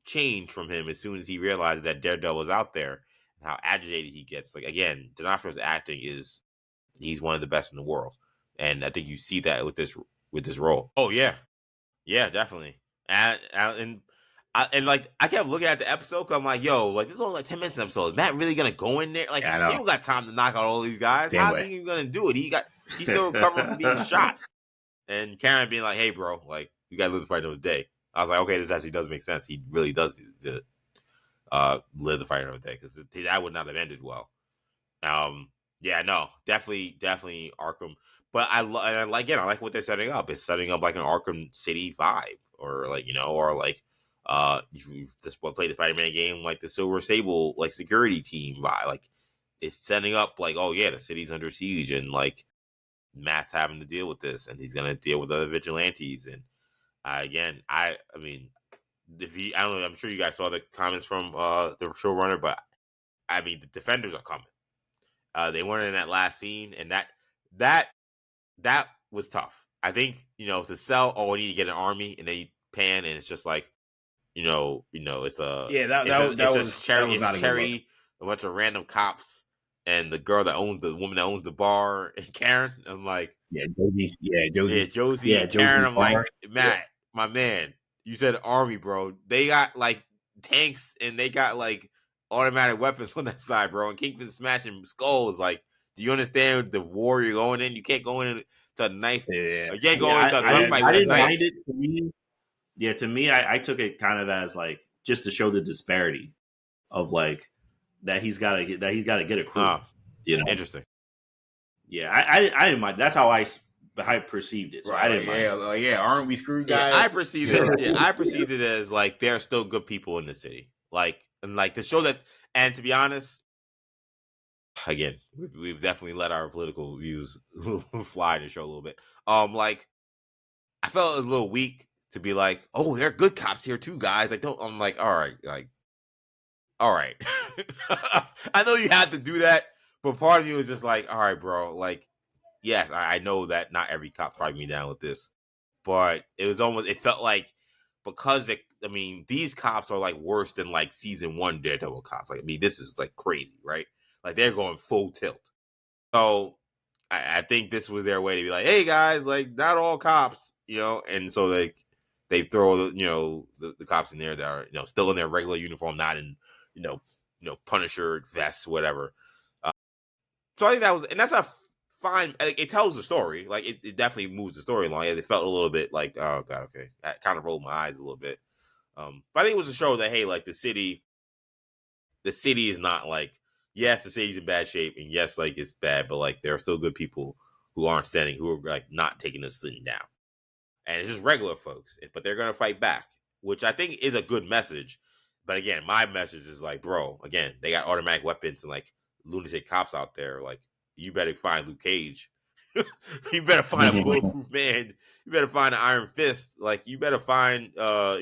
change from him as soon as he realizes that Daredevil is out there. How agitated he gets. Like again, D'Onofrio's acting he's one of the best in the world, and I think you see that with this role. Oh yeah, definitely. And like I kept looking at the episode because I'm like, yo, like this is only like 10 minutes of episode. Is Matt really gonna go in there? Like he don't got time to knock out all these guys. How's he even gonna do it? He's still recovering from being shot. And Karen being like, hey bro, like you gotta live the fight another day. I was like, okay, this actually does make sense. He really does live the fight another day because that would not have ended well. Definitely Arkham. But I like what they're setting up. It's setting up like an Arkham City vibe, or like or like you've just played the Spider-Man game, like the Silver Sable like security team vibe. Like it's setting up like, oh yeah, the city's under siege, and like Matt's having to deal with this, and he's gonna deal with other vigilantes. And I mean. I don't know. I'm sure you guys saw the comments from the showrunner, but I mean the defenders are coming. They weren't in that last scene, and that was tough. I think to sell. Oh, I need to get an army, and then you pan, and it's just like it's a that was Cherry, a bunch of random cops, and the woman that owns the bar, and Karen. I'm like, Josie, and Karen. I'm like, Matt, my man. You said army, bro. They got like tanks and they got like automatic weapons on that side, bro. And Kingpin smashing skulls. Like, do you understand the war you're going in? You can't go into a knife. Yeah. You can't go into a gunfight. I didn't mind it. To me, I took it kind of as like just to show the disparity of like that he's got to get a crew. Interesting. Yeah, I didn't mind. That's how I the hype perceived it, so right, I didn't mind. Yeah, aren't we screwed, guys? Yeah, I perceived it. Yeah, I perceived it as like there are still good people in the city, like and like the show that. And to be honest, again, we've definitely let our political views fly in the show a little bit. Like I felt a little weak to be like, oh, there are good cops here too, guys. Like, don't. I'm like, all right, like, all right. I know you had to do that, but part of you is just like, all right, bro. Like, yes, I know that not every cop probably me down with this, but it was almost. It felt like because I mean, these cops are like worse than like season 1 Daredevil cops. Like, I mean, this is like crazy, right? Like they're going full tilt. So I think this was their way to be like, hey guys, like not all cops, and so they throw the cops in there that are still in their regular uniform, not in Punisher vests, whatever. So I think that's a fine. Like, it tells the story, like it definitely moves the story along. It felt a little bit like, oh god, okay, I kind of rolled my eyes a little bit. But I think it was a show that, hey, like the city is not like, yes, the city's in bad shape, and yes, like it's bad, but like there are still good people who are like not taking this thing down, and it's just regular folks, but they're gonna fight back, which I think is a good message. But again, my message is like, bro, again, they got automatic weapons and like lunatic cops out there. Like, you better find Luke Cage. You better find a bulletproof man. You better find an Iron Fist. Like, you better find yeah,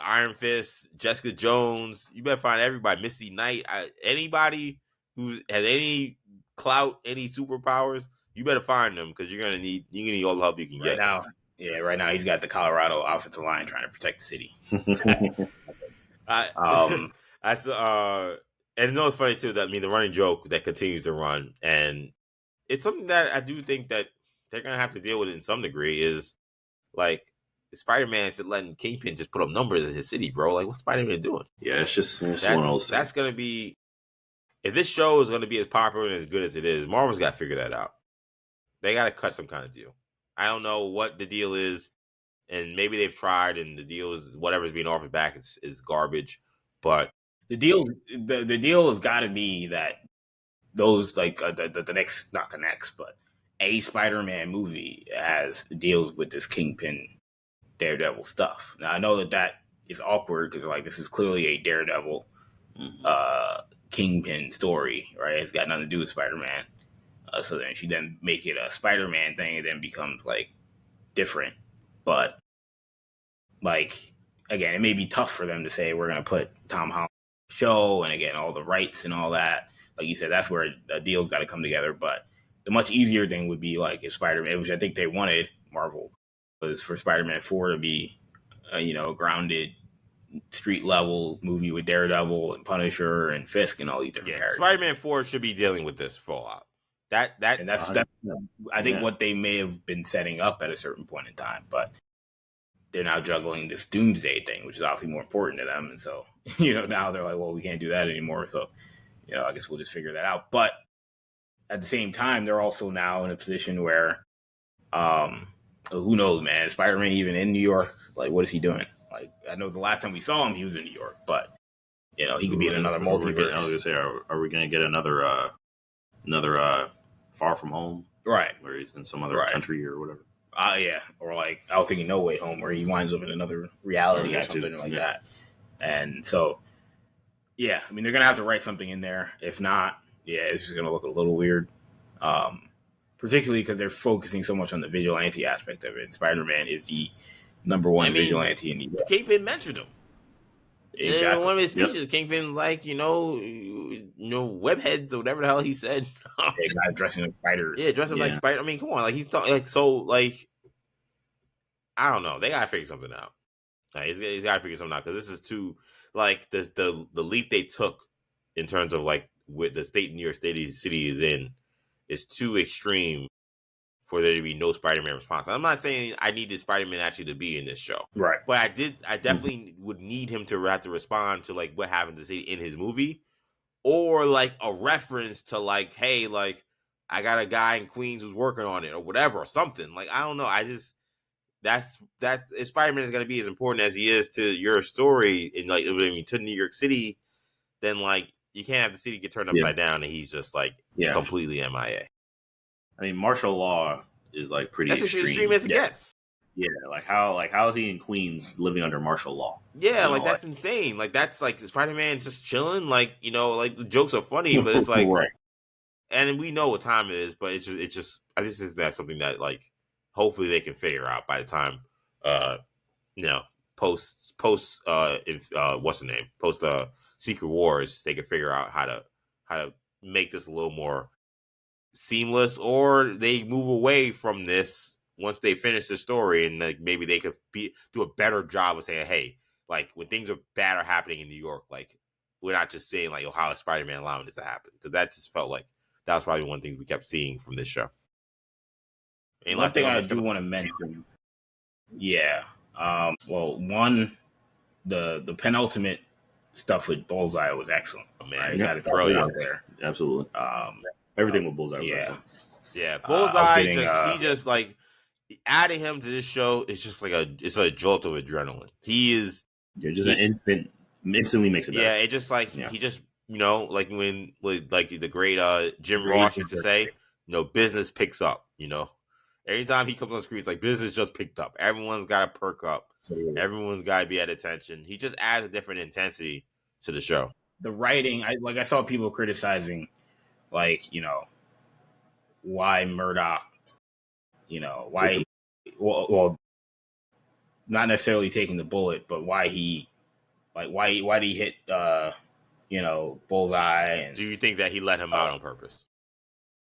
Iron Fist, Jessica Jones. You better find everybody. Misty Knight. Anybody who has any clout, any superpowers, you better find them, because you're gonna need all the help you can get. Now, right now he's got the Colorado offensive line trying to protect the city. I saw, and it's funny too that the running joke that continues to run, and it's something that I do think that they're gonna have to deal with in some degree, is like Spider-Man just letting Kingpin just put up numbers in his city, bro. Like, what's Spider-Man doing? Yeah, it's one of those things. That's gonna be, if this show is gonna be as popular and as good as it is, Marvel's got to figure that out. They got to cut some kind of deal. I don't know what the deal is, and maybe they've tried, and the deal is whatever's being offered back is garbage. But the deal has got to be that those, like the next, not the next, but a Spider-Man movie deals with this Kingpin Daredevil stuff. Now I know that is awkward because like this is clearly a Daredevil Kingpin story, right? It's got nothing to do with Spider-Man. So then she then make it a Spider-Man thing, it then becomes like different. But like, again, it may be tough for them to say we're gonna put Tom Holland on the show, and again, all the rights and all that. Like you said, that's where a deal's got to come together. But the much easier thing would be like if Spider-Man, which I think they wanted, Marvel, was for Spider-Man 4 to be a grounded street level movie with Daredevil and Punisher and Fisk and all these different characters. Spider-Man 4 should be dealing with this fallout. That's I think what they may have been setting up at a certain point in time, but they're now juggling this Doomsday thing, which is obviously more important to them, and so now they're like, well, we can't do that anymore, so I guess we'll just figure that out. But at the same time, they're also now in a position where who knows, man? Spider-Man even in New York? Like, what is he doing? Like, I know the last time we saw him, he was in New York, but he could be in another multiverse. I was gonna say, are we gonna get another Far From Home, right? Where he's in some other country or whatever. Yeah, or like I was thinking No Way Home, where he winds up in another reality or something like that. And so, yeah, I mean, they're gonna have to write something in there. If not, it's just gonna look a little weird. Particularly because they're focusing so much on the vigilante aspect of it. And Spider-Man is the number one vigilante in the world. Kingpin mentioned him. Exactly. In one of his speeches, Kingpin, like, webheads or whatever the hell he said. Guys dressing like spiders. Yeah, dressing like spider. I mean, come on, like he's like, so, like, I don't know. They gotta figure something out. He's gotta figure something out, because this is too, like, the leap they took in terms of like with the state New York City is in is too extreme for there to be no Spider-Man response. I'm not saying I needed Spider-Man actually to be in this show, right? But I definitely would need him to have to respond to like what happened to see in his movie, or like a reference to like, hey, like I got a guy in Queens who's working on it or whatever, or something. Like, I don't know. That's if Spider-Man is going to be as important as he is to your story in like, to New York City, then like you can't have the city get turned upside down and he's just like completely MIA. I mean, martial law is like pretty That's extreme. as extreme as it gets. Yeah, like how is he in Queens living under martial law? Yeah, like that's insane. Like that's like Spider-Man just chilling. Like like the jokes are funny, but it's like, right. And we know what time it is, but I just is that something that like hopefully they can figure out by the time post what's the name post Secret Wars, they can figure out how to make this a little more seamless, or they move away from this once they finish the story, and like maybe they could do a better job of saying, hey, like when things are bad are happening in New York, like we're not just saying like, oh, how is Spider-Man allowing this to happen? Because that just felt like that was probably one of the things we kept seeing from this show. One thing I do want to mention, one, the penultimate stuff with Bullseye was excellent. Oh man, right? Yeah, brilliant. There. Absolutely. Everything with Bullseye. Yeah, Bullseye he just like adding him to this show is just like it's a jolt of adrenaline. He is instantly makes it better. Yeah, it just like he just like when like the great Jim Ross used to say, business picks up. Anytime he comes on screen, it's like business just picked up. Everyone's got to perk up. Everyone's got to be at attention. He just adds a different intensity to the show. The writing, I saw people criticizing, like, why Murdoch, why, well, not necessarily taking the bullet, but why did he hit, Bullseye? And, do you think that he let him out on purpose?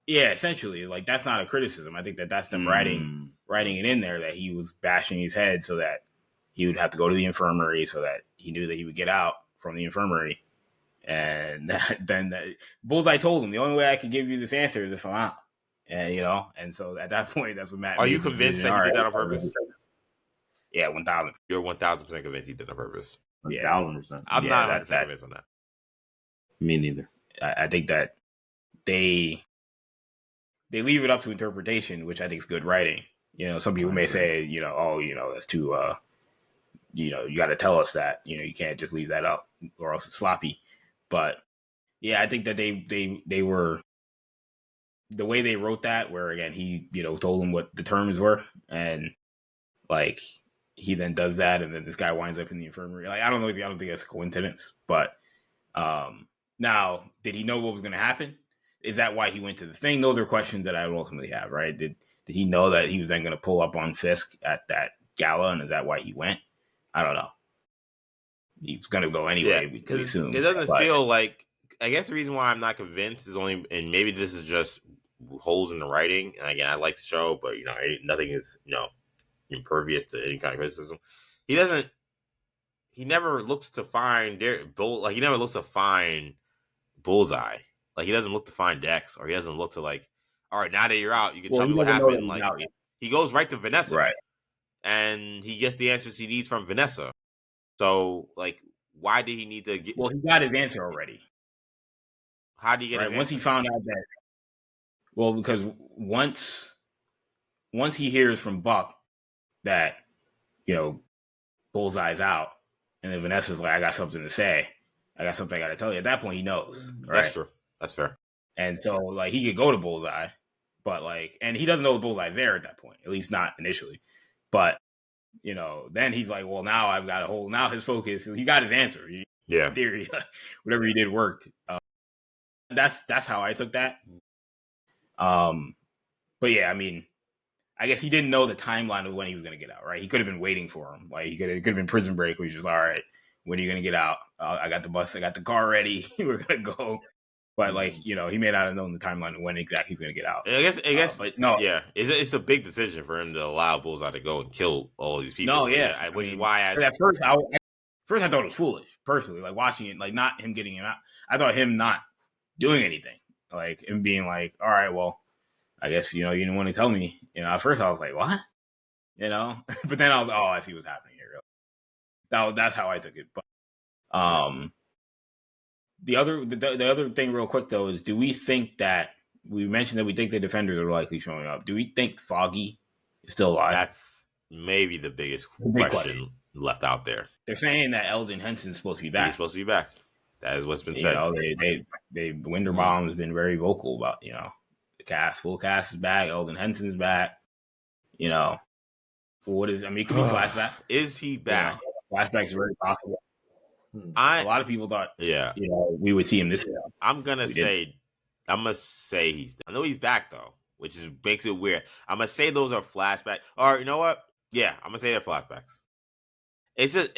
Yeah, essentially, like that's not a criticism. I think that's them writing it in there that he was bashing his head so that he would have to go to the infirmary, so that he knew that he would get out from the infirmary. And then Bullseye told him, the only way I can give you this answer is if I'm out. And and so at that point, that's what Matt. Are you convinced that he did that on purpose? Yeah, 1,000. You're 1,000% convinced he did it on purpose. 1,000%. I'm not 100% convinced on that. Me neither. I think that they leave it up to interpretation, which I think is good writing. Some people may say, that's too, you got to tell us that, you can't just leave that up or else it's sloppy. But yeah, I think that they were, the way they wrote that, where again, he, told them what the terms were, and like he then does that, and then this guy winds up in the infirmary. Like, I don't think that's a coincidence, but now, did he know what was going to happen? Is that why he went to the thing? Those are questions that I would ultimately have, right? Did he know that he was then going to pull up on Fisk at that gala, and is that why he went? I don't know. He was going to go anyway. Yeah, because it doesn't feel like. I guess the reason why I'm not convinced is only, and maybe this is just holes in the writing. And again, I like the show, but nothing is impervious to any kind of criticism. He never looks to find he never looks to find Bullseye. Like, he doesn't look to find Dex, or he doesn't look to like, all right, now that you're out, you can tell me what happened. Like, he goes right to Vanessa, right, and he gets the answers he needs from Vanessa. So, like, why did he need to get? Well, he got his answer already. How do you get his answer? Once he found out that? Well, because once he hears from Buck that Bullseye's out, and then Vanessa's like, I got something to say. I got something I got to tell you. At that point, he knows. Right? That's true. That's fair. And so, like, he could go to Bullseye, but like, and he doesn't know the Bullseye's there at that point, at least not initially. But then he's like, well, now I've got now his focus. He got his answer. In theory, whatever he did worked. That's how I took that. But yeah, I mean, I guess he didn't know the timeline of when he was going to get out, right? He could have been waiting for him. Like, it could have been Prison Break, where he's just, all right, when are you going to get out? I got the bus, I got the car ready. We're going to go. But like, he may not have known the timeline of when exactly he's going to get out. I guess, but no, yeah, it's a big decision for him to allow Bullseye to go and kill all of these people. No, yeah, which is why at first I thought it was foolish. Personally, like watching it, like not him getting him out. I thought him not doing anything, like him being like, all right, well, I guess you didn't want to tell me. At first I was like, what? But then I was like, oh, I see what's happening here. That's how I took it. But the other thing, real quick though, is do we think that we mentioned that we think the Defenders are likely showing up? Do we think Foggy is still alive? That's maybe the biggest question left out there. They're saying that Eldon Henson's supposed to be back. He's supposed to be back. That is what's been said. They Winterbaum has been very vocal about the full cast is back. Eldon Henson's back. You know, for what is? I mean, it could be flashback. Is he back? Flashback is very possible. A lot of people thought, yeah, we would see him this year. I'm gonna say he's. I know he's back though, which makes it weird. I'm gonna say those are flashbacks. Or you know what? Yeah, I'm gonna say they're flashbacks. It's just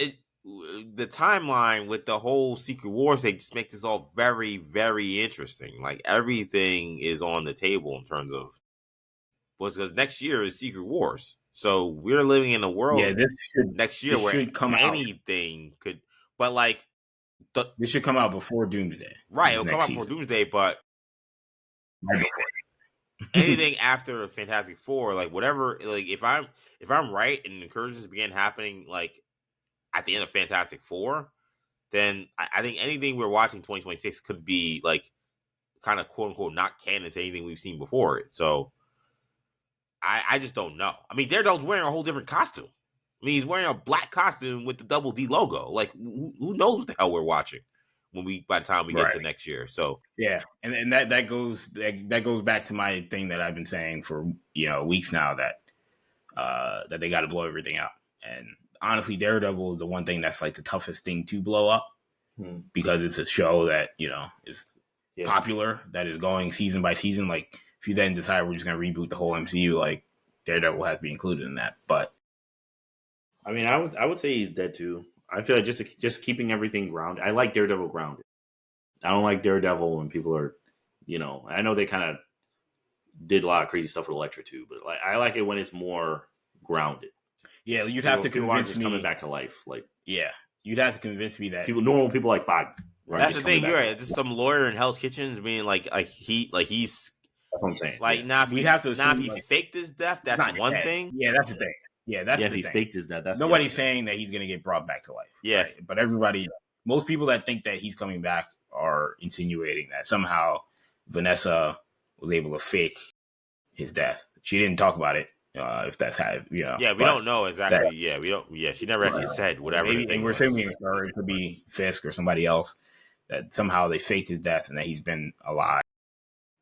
the timeline with the whole Secret Wars. They just make this all very, very interesting. Like everything is on the table in terms of because next year is Secret Wars. So we're living in a world next year where anything could. But like, this should come out before Doomsday. Right, it'll come out before Doomsday, but anything after Fantastic Four, like whatever, like if I'm right and incursions begin happening like at the end of Fantastic Four, then I think anything we're watching 2026 could be like kind of quote unquote not canon to anything we've seen before it. So I just don't know. I mean, Daredevil's wearing a whole different costume. I mean, he's wearing a black costume with the double D logo. Like, who knows what the hell we're watching by the time we get to next year? So yeah, and that goes back to my thing that I've been saying for weeks now that they got to blow everything out. And honestly, Daredevil is the one thing that's like the toughest thing to blow up because it's a show that is popular, that is going season by season. Like, if you then decide we're just going to reboot the whole MCU, like Daredevil has to be included in that. But I mean, I would say he's dead too. I feel like just keeping everything grounded. I like Daredevil grounded. I don't like Daredevil when people are, I know they kind of did a lot of crazy stuff with Elektra too, but like I like it when it's more grounded. Yeah, you'd have to convince me coming back to life. Like, yeah, you'd have to convince me that normal people like Foggy. Right? That's the thing. You're right. It's just some lawyer in Hell's Kitchen being he's. That's what I'm saying. Like, now if he faked his death, that's one thing. Yeah, that's the thing. Yeah, that's the thing. If he faked his death, that's nobody's saying that he's going to get brought back to life. Yeah, right? But most people that think that he's coming back are insinuating that somehow Vanessa was able to fake his death. She didn't talk about it. If that's how Yeah, we don't know exactly. We don't. Yeah, she never actually said whatever. Maybe, and we're assuming, or it could be Fisk or somebody else, that somehow they faked his death and that he's been alive.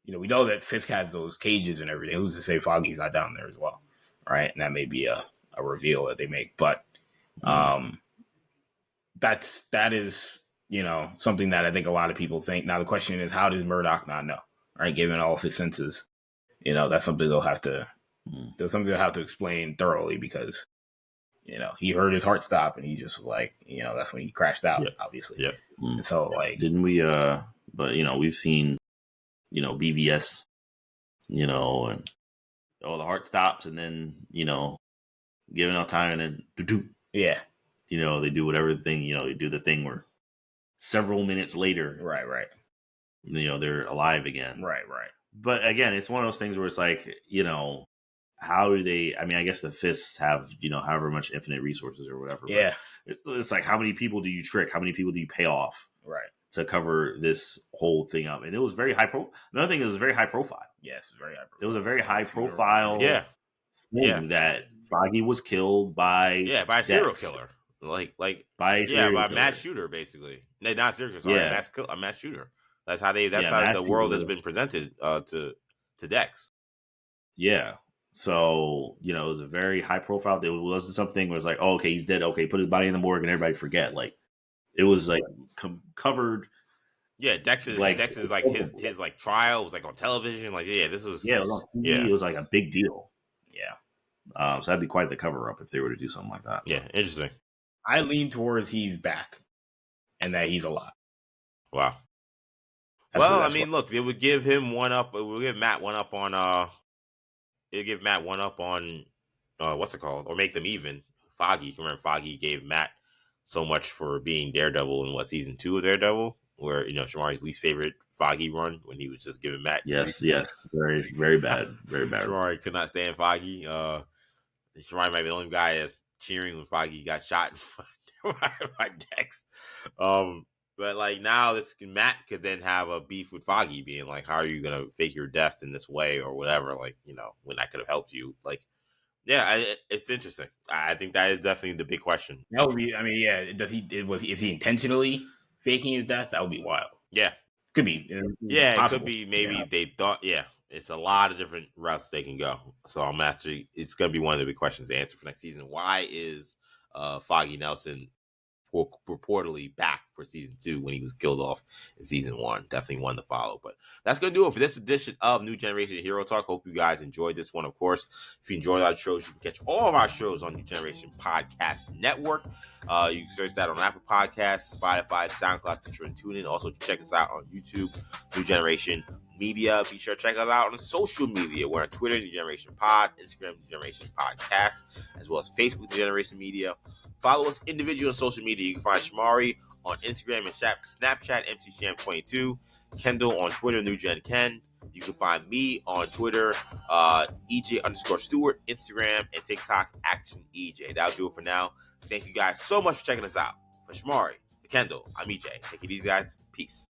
We know that Fisk has those cages and everything. Who's to say Foggy's not down there as well, right? And that may be a reveal that they make, but that is something that I think a lot of people think. Now the question is, how does Murdoch not know? Right, given all of his senses, that's something they'll have to explain thoroughly because he heard his heart stop and he just was like that's when he crashed out, obviously. Yeah. And so like, didn't we? But we've seen BVS, and the heart stops and then given enough time and then yeah, they do whatever thing they do the thing where several minutes later, right, they're alive again, right. But again, it's one of those things where it's like how do they? I mean, I guess the Fists have however much infinite resources or whatever. Yeah, it's like how many people do you trick? How many people do you pay off? Right. To cover this whole thing up. And it was very Another thing, it was very high profile. Yes, it was very high profile. It was a very high profile thing that Foggy was killed by a serial killer. Like by mass shooter, basically. No, not serial killer, a mass shooter. That's how the world has been presented to Dex. Yeah. So, it was a very high profile. It wasn't something where it was like, oh, okay, he's dead. Okay, put his body in the morgue and everybody forget. Like, it was like covered. Yeah, Dex's like his like trial was like on television. Like, this was it was on TV. It was like a big deal. Yeah. So that'd be quite the cover up if they were to do something like that. Yeah, interesting. I lean towards he's back and that he's alive. Wow. I mean, look, it would give him one up. It would give Matt one up on. It'd give Matt one up on. What's it called? Or make them even. Foggy. Remember, Foggy gave Matt so much for being Daredevil in season 2 of Daredevil, where Shamari's least favorite Foggy run when he was just giving Matt. Yes, very, very bad, very bad. Shamari could not stand Foggy. Shamari might be the only guy that's cheering when Foggy got shot by Dex. But like now, Matt could then have a beef with Foggy, being like, "How are you gonna fake your death in this way or whatever?" Like when I could have helped you, like. Yeah, it's interesting. I think that is definitely the big question. That would be. I mean, yeah. Is he intentionally faking his death? That would be wild. Yeah, could be. Yeah, possible. It could be. Maybe they thought. Yeah, It's a lot of different routes they can go. So it's going to be one of the big questions to answer for next season. Why is Foggy Nelson reportedly back for season 2 when he was killed off in season 1? Definitely one to follow. But that's going to do it for this edition of New Generation Hero Talk. Hope you guys enjoyed this one. Of course, if you enjoyed our shows, you can catch all of our shows on New Generation Podcast Network. You can search that on Apple Podcasts, Spotify, SoundCloud, Stitcher, and TuneIn. Also, check us out on YouTube, New Generation Media. Be sure to check us out on social media. We're on Twitter, New Generation Pod, Instagram, New Generation Podcast, as well as Facebook, New Generation Media. Follow us individually on social media. You can find Shamari on Instagram and Snapchat, MCSham22. Kendall on Twitter, NewGenKen. You can find me on Twitter, EJ_Stewart, Instagram, and TikTok, ActionEJ. That'll do it for now. Thank you guys so much for checking us out. For Shamari, for Kendall, I'm EJ. Take it easy, guys. Peace.